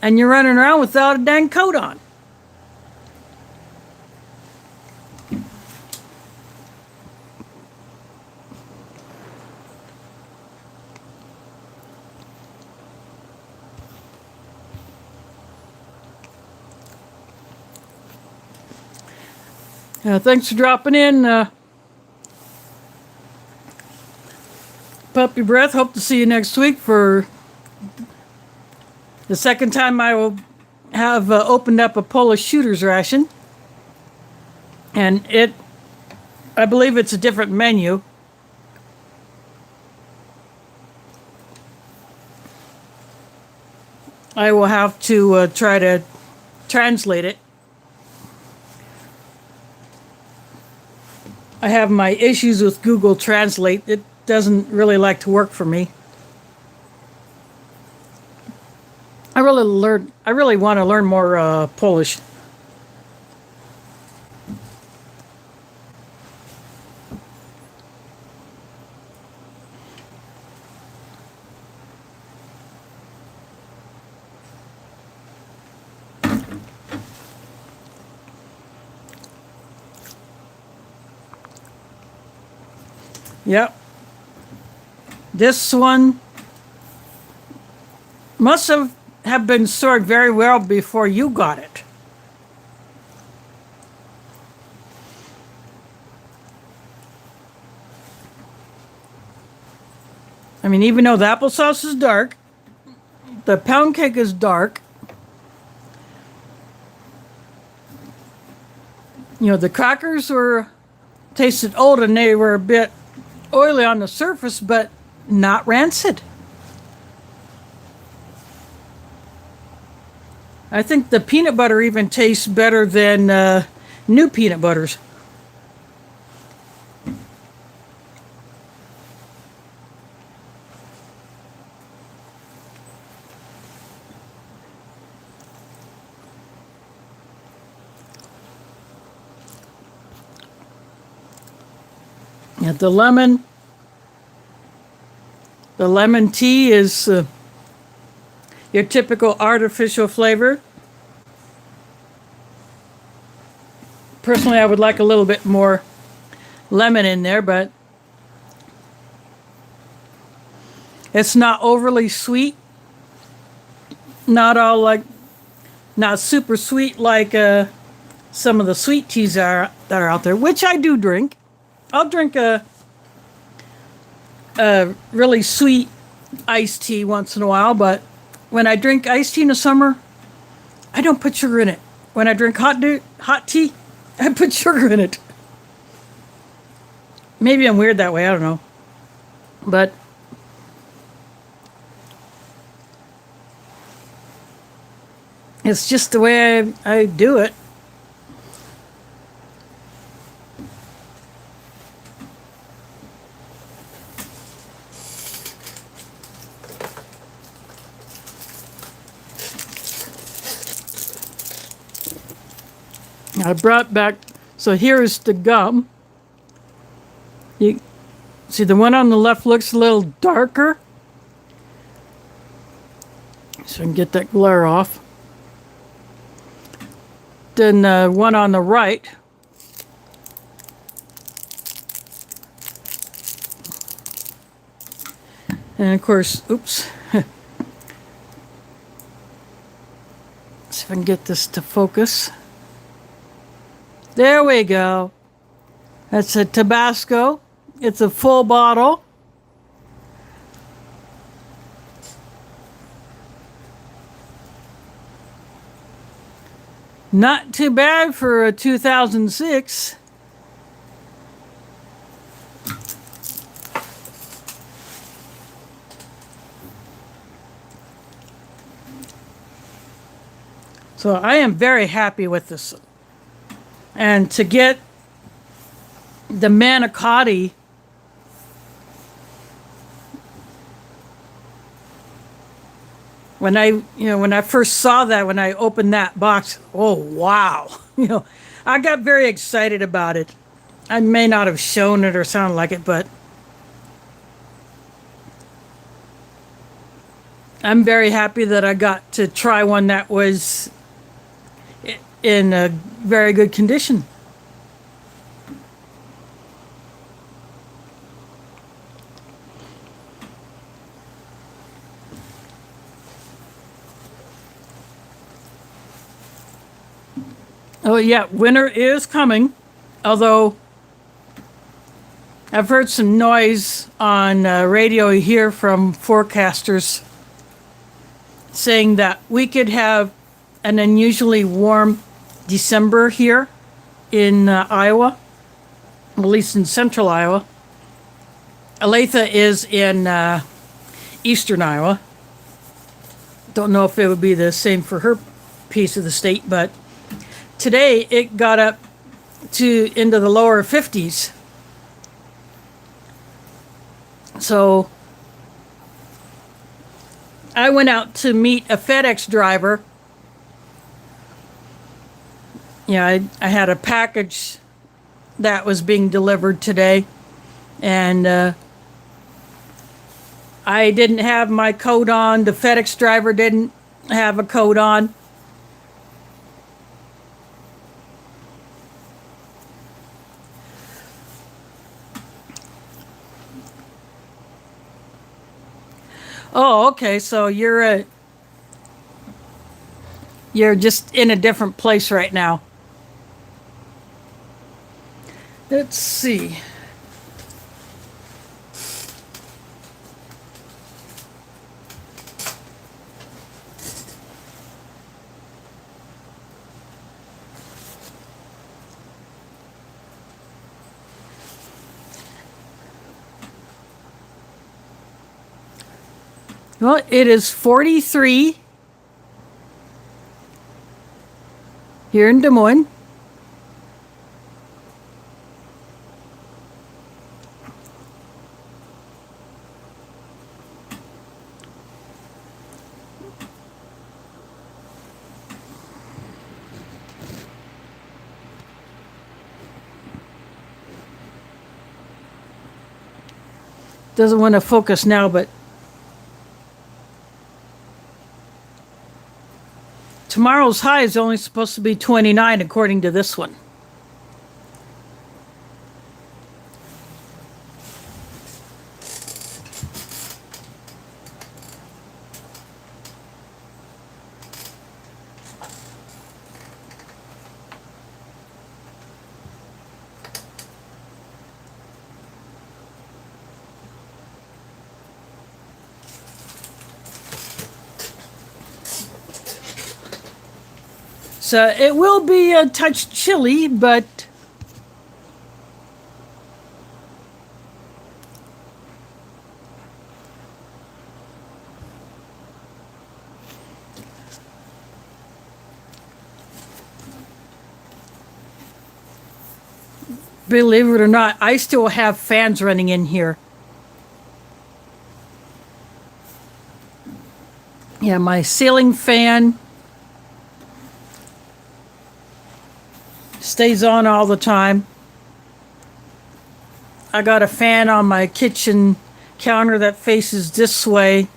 and you're running around without a dang coat on. Thanks for dropping in, Puppy Breath. Hope to see you next week for the second time I will have opened up a Polish shooter's ration. And I believe it's a different menu. I will have to try to translate it. I have my issues with Google Translate. It doesn't really like to work for me. I really want to learn more Polish. Yep. This one must have been stored very well before you got it. I mean, even though the applesauce is dark, the pound cake is dark. You know, the crackers tasted old and they were a bit oily on the surface, but not rancid. I think the peanut butter even tastes better than new peanut butters. Yeah, the lemon tea is your typical artificial flavor. Personally, I would like a little bit more lemon in there, but it's not overly sweet. Not super sweet like some of the sweet teas that are out there, which I do drink. I'll drink a really sweet iced tea once in a while, but when I drink iced tea in the summer, I don't put sugar in it. When I drink hot tea, I put sugar in it. Maybe I'm weird that way, I don't know. But it's just the way I do it. I brought back, so here's the gum. You see the one on the left looks a little darker. So I can get that glare off. Then the one on the right. And of course, oops. See if I can get this to focus. There we go. That's a Tabasco. It's a full bottle. Not too bad for a 2006. So I am very happy with this. And to get the Manicotti, when I first saw that, when I opened that box, oh wow. I got very excited about it. I may not have shown it or sounded like it, but I'm very happy that I got to try one that was in a very good condition. Oh yeah, winter is coming. Although I've heard some noise on radio here from forecasters saying that we could have an unusually warm December here in Iowa, at least in central Iowa. Olathe is in eastern Iowa. Don't know if it would be the same for her piece of the state, but today it got up to into the lower 50s. So I went out to meet a FedEx driver. Yeah, I had a package that was being delivered today, and I didn't have my coat on. The FedEx driver didn't have a coat on. Oh, okay. So you're just in a different place right now. Let's see. Well, it is 43 here in Des Moines. Doesn't want to focus now, but tomorrow's high is only supposed to be 29 according to this one. So it will be a touch chilly, but believe it or not, I still have fans running in here. Yeah, my ceiling fan stays on all the time. I got a fan on my kitchen counter that faces this way.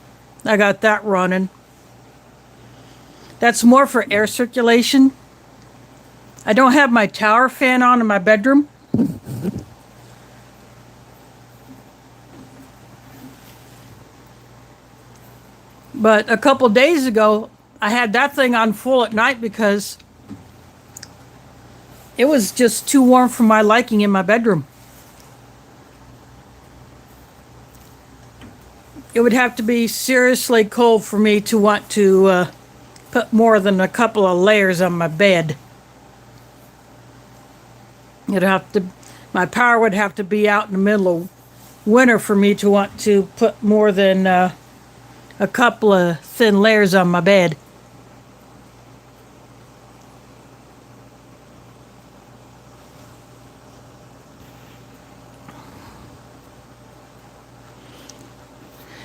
I got that running. That's more for air circulation. I don't have my tower fan on in my bedroom. But a couple days ago, I had that thing on full at night because it was just too warm for my liking in my bedroom. It would have to be seriously cold for me to want to put more than a couple of layers on my bed. My power would have to be out in the middle of winter for me to want to put more than a couple of thin layers on my bed.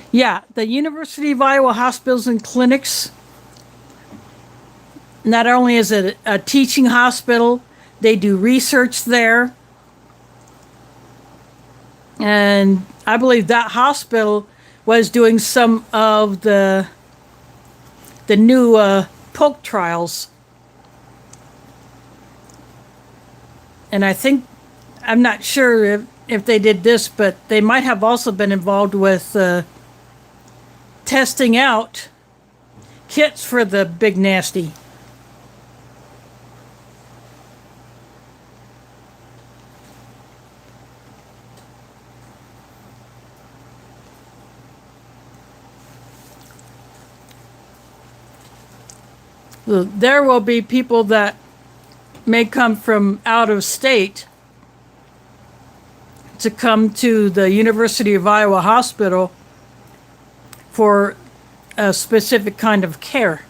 Yeah, the University of Iowa hospitals and clinics, not only is it a teaching hospital, they do research there. And I believe that hospital was doing some of the new poke trials. And I'm not sure if they did this, but they might have also been involved with testing out kits for the big nasty. There will be people that may come from out of state to come to the University of Iowa Hospital for a specific kind of care.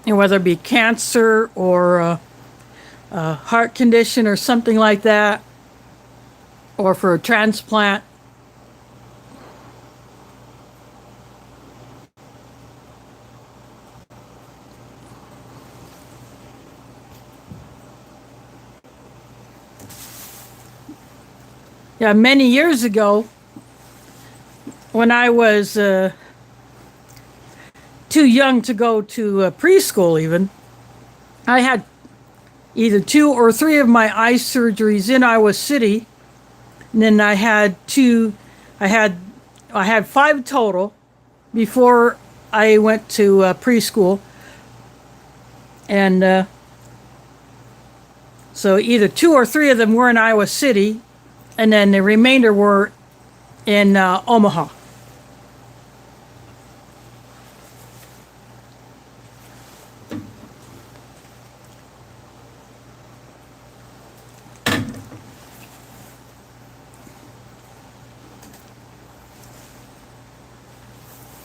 And whether it be cancer or a heart condition or something like that, or for a transplant. Yeah, many years ago, when I was too young to go to preschool even, I had either 2 or 3 of my eye surgeries in Iowa City. And then I had 5 total before I went to preschool. And so either 2 or 3 of them were in Iowa City, and then the remainder were in Omaha.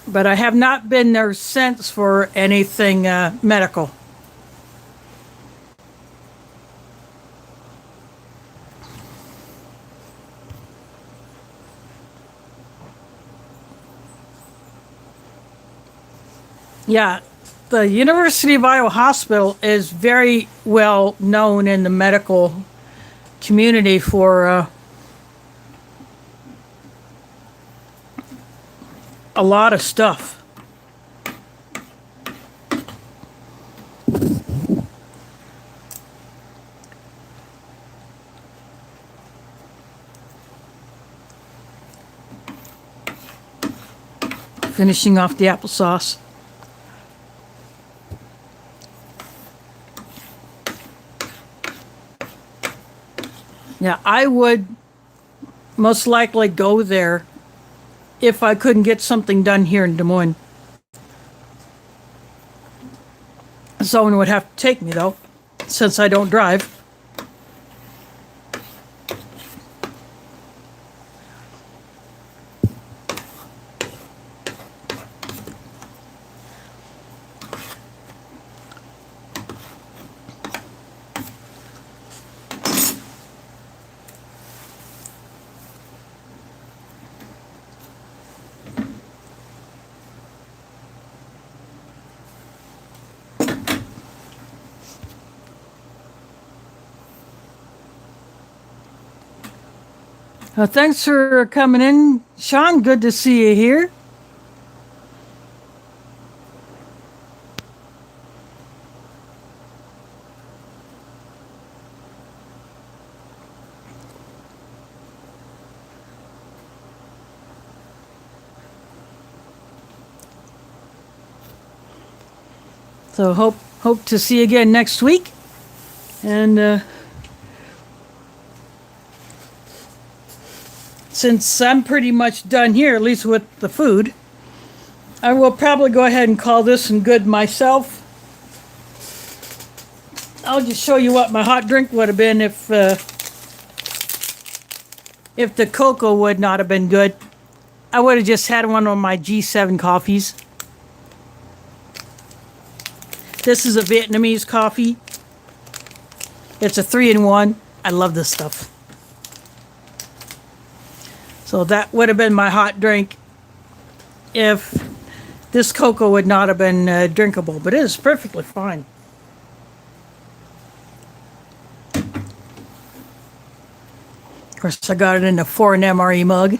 But I have not been there since for anything medical. Yeah, the University of Iowa Hospital is very well known in the medical community for a lot of stuff. Finishing off the applesauce. Yeah, I would most likely go there if I couldn't get something done here in Des Moines. Someone would have to take me, though, since I don't drive. Thanks for coming in, Sean. Good to see you here. So hope to see you again next week. And since I'm pretty much done here, at least with the food, I will probably go ahead and call this one good myself. I'll just show you what my hot drink would have been if the cocoa would not have been good. I would have just had one of my G7 coffees. This is a Vietnamese coffee. It's a 3-in-1. I love this stuff. So that would have been my hot drink if this cocoa would not have been drinkable, but it is perfectly fine. Of course, I got it in a 4 Mre mug.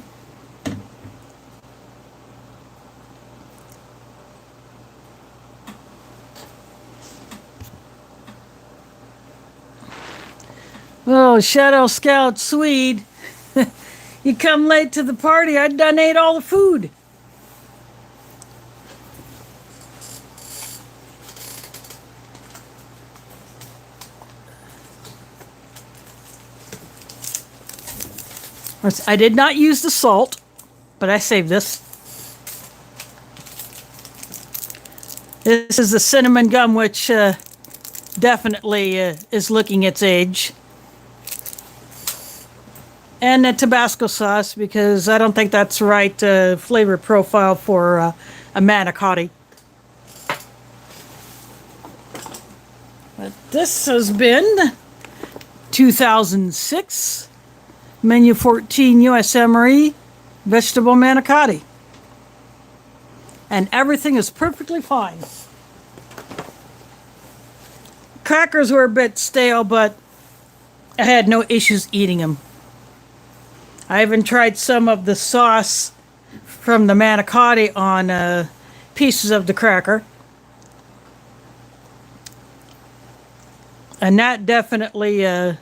Oh, Shadow Scout Swede. You come late to the party, I done ate all the food. I did not use the salt, but I saved this. This is the cinnamon gum, which definitely is looking its age. And the Tabasco sauce, because I don't think that's the right flavor profile for a manicotti. But this has been 2006 Menu 14 US Mre Vegetable Manicotti. And everything is perfectly fine. Crackers were a bit stale, but I had no issues eating them. I even tried some of the sauce from the manicotti on pieces of the cracker. And that definitely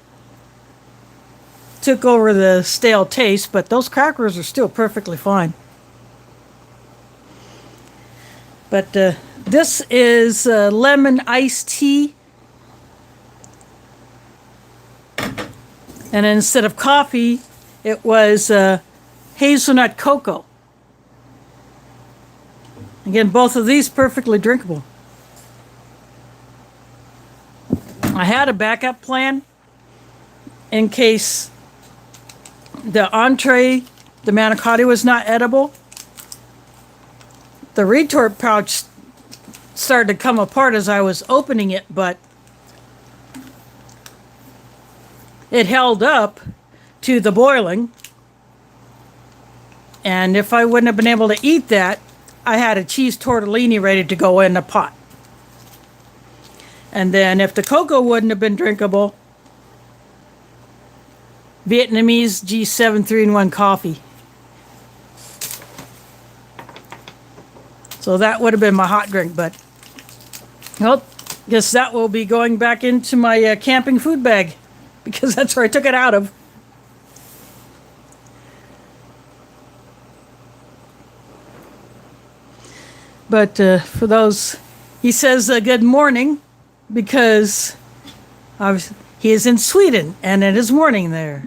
took over the stale taste, but those crackers are still perfectly fine. But this is lemon iced tea. And instead of coffee, it was hazelnut cocoa. Again, both of these perfectly drinkable. I had a backup plan in case the entree, the manicotti, was not edible. The retort pouch started to come apart as I was opening it, but it held up to the boiling. And if I wouldn't have been able to eat that, I had a cheese tortellini ready to go in the pot. And then if the cocoa wouldn't have been drinkable, Vietnamese G7 3-in-1 coffee. So that would have been my hot drink, but well, guess that will be going back into my camping food bag, because that's where I took it out of. But for those, he says good morning, because obviously he is in Sweden and it is morning there.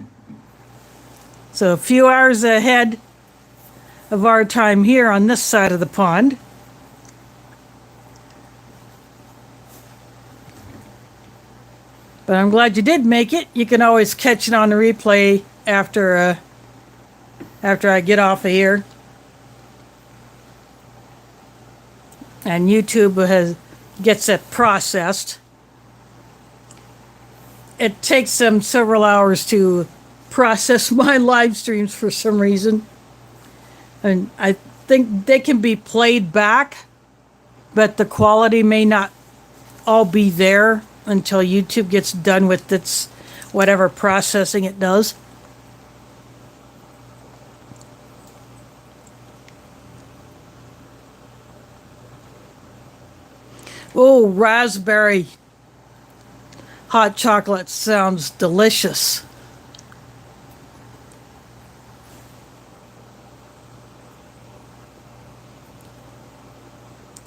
So a few hours ahead of our time here on this side of the pond. But I'm glad you did make it. You can always catch it on the replay after I get off of here. And YouTube gets it processed. It takes them several hours to process my live streams for some reason. And I think they can be played back, but the quality may not all be there until YouTube gets done with its whatever processing it does. Oh, raspberry hot chocolate sounds delicious.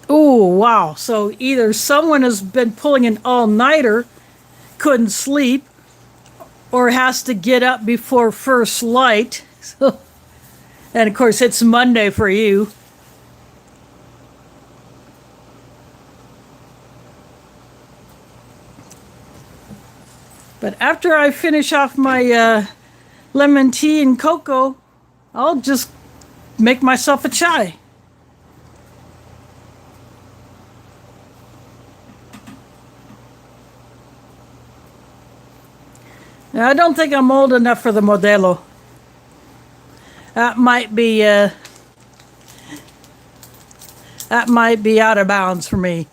Oh, wow. So either someone has been pulling an all-nighter, couldn't sleep, or has to get up before first light. So, and of course, it's Monday for you. But after I finish off my lemon tea and cocoa, I'll just make myself a chai. Now, I don't think I'm old enough for the Modelo. That might be out of bounds for me.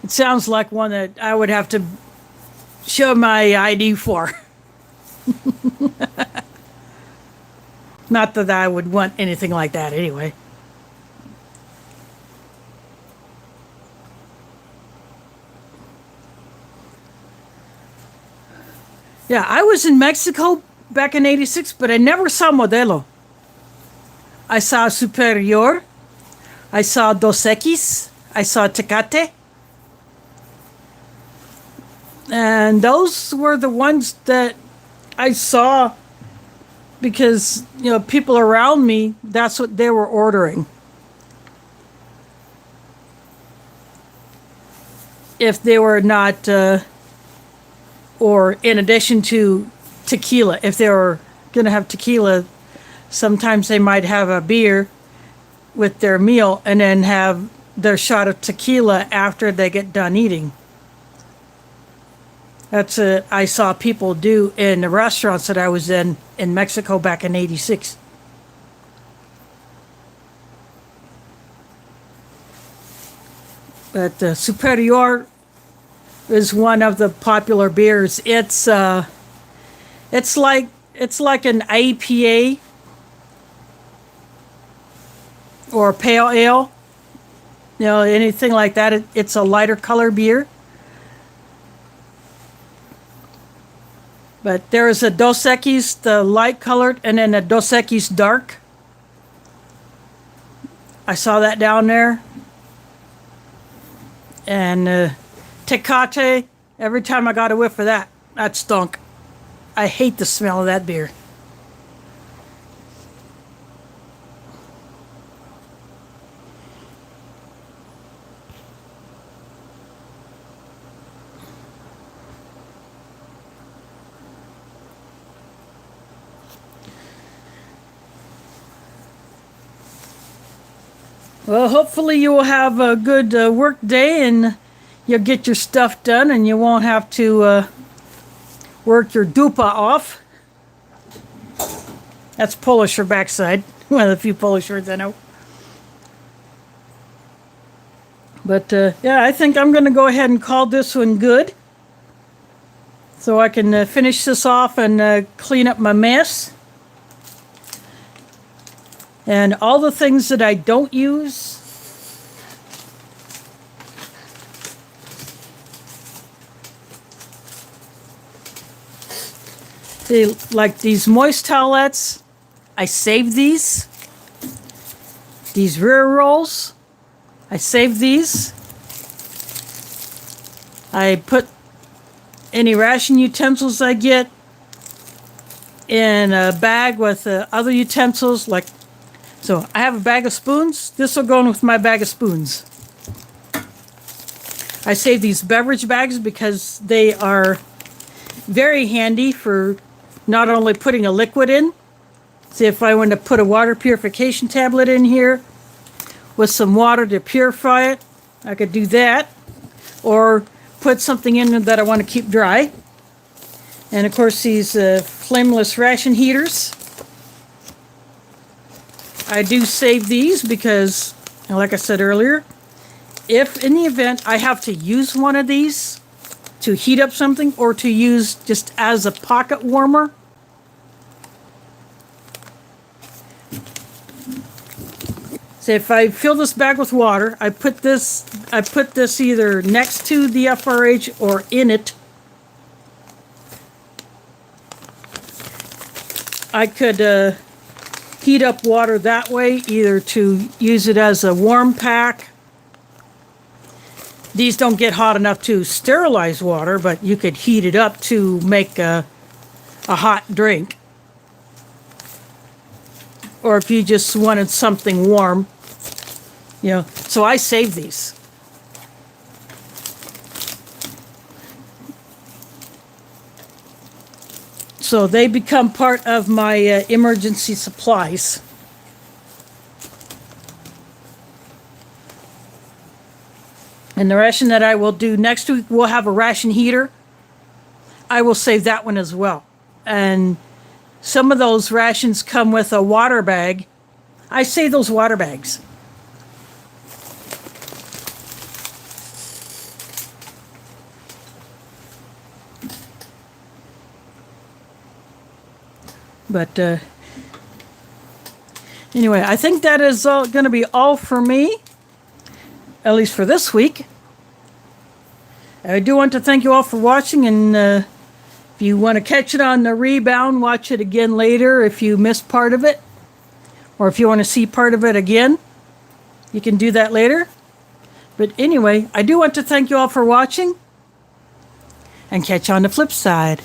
It sounds like one that I would have to show my ID for. Not that I would want anything like that anyway. Yeah, I was in Mexico back in '86, but I never saw Modelo. I saw Superior. I saw Dos Equis. I saw Tecate. And those were the ones that I saw, because, people around me, that's what they were ordering. If they were not, or in addition to tequila, if they were going to have tequila, sometimes they might have a beer with their meal and then have their shot of tequila after they get done eating. That's what I saw people do in the restaurants that I was in Mexico back in '86. But Superior is one of the popular beers. It's like an IPA or pale ale, anything like that. It's a lighter color beer. But there is a Dos Equis, the light colored, and then a Dos Equis dark. I saw that down there. And Tecate, every time I got a whiff of that, that stunk. I hate the smell of that beer. Well, hopefully you will have a good work day and you'll get your stuff done and you won't have to work your dupa off. That's Polish for backside. One of the few Polish words I know. But yeah, I think I'm going to go ahead and call this one good. So I can finish this off and clean up my mess. And all the things that I don't use, like these moist towelettes, I save these. These rear rolls, I save these. I put any ration utensils I get in a bag with other utensils, like, so I have a bag of spoons. This will go in with my bag of spoons. I save these beverage bags because they are very handy for not only putting a liquid in. See, if I want to put a water purification tablet in here with some water to purify it, I could do that. Or put something in that I want to keep dry. And of course these flameless ration heaters. I do save these because, like I said earlier, if in the event I have to use one of these to heat up something or to use just as a pocket warmer, so if I fill this bag with water, I put this either next to the FRH or in it. I could heat up water that way, either to use it as a warm pack. These don't get hot enough to sterilize water, but you could heat it up to make a hot drink. Or if you just wanted something warm, so I save these. So they become part of my emergency supplies. And the ration that I will do next week, we'll have a ration heater. I will save that one as well. And some of those rations come with a water bag. I save those water bags. But anyway, I think that is going to be all for me, at least for this week. I do want to thank you all for watching, and if you want to catch it on the rebound, watch it again later if you missed part of it, or if you want to see part of it again, you can do that later. But anyway, I do want to thank you all for watching, and catch you on the flip side.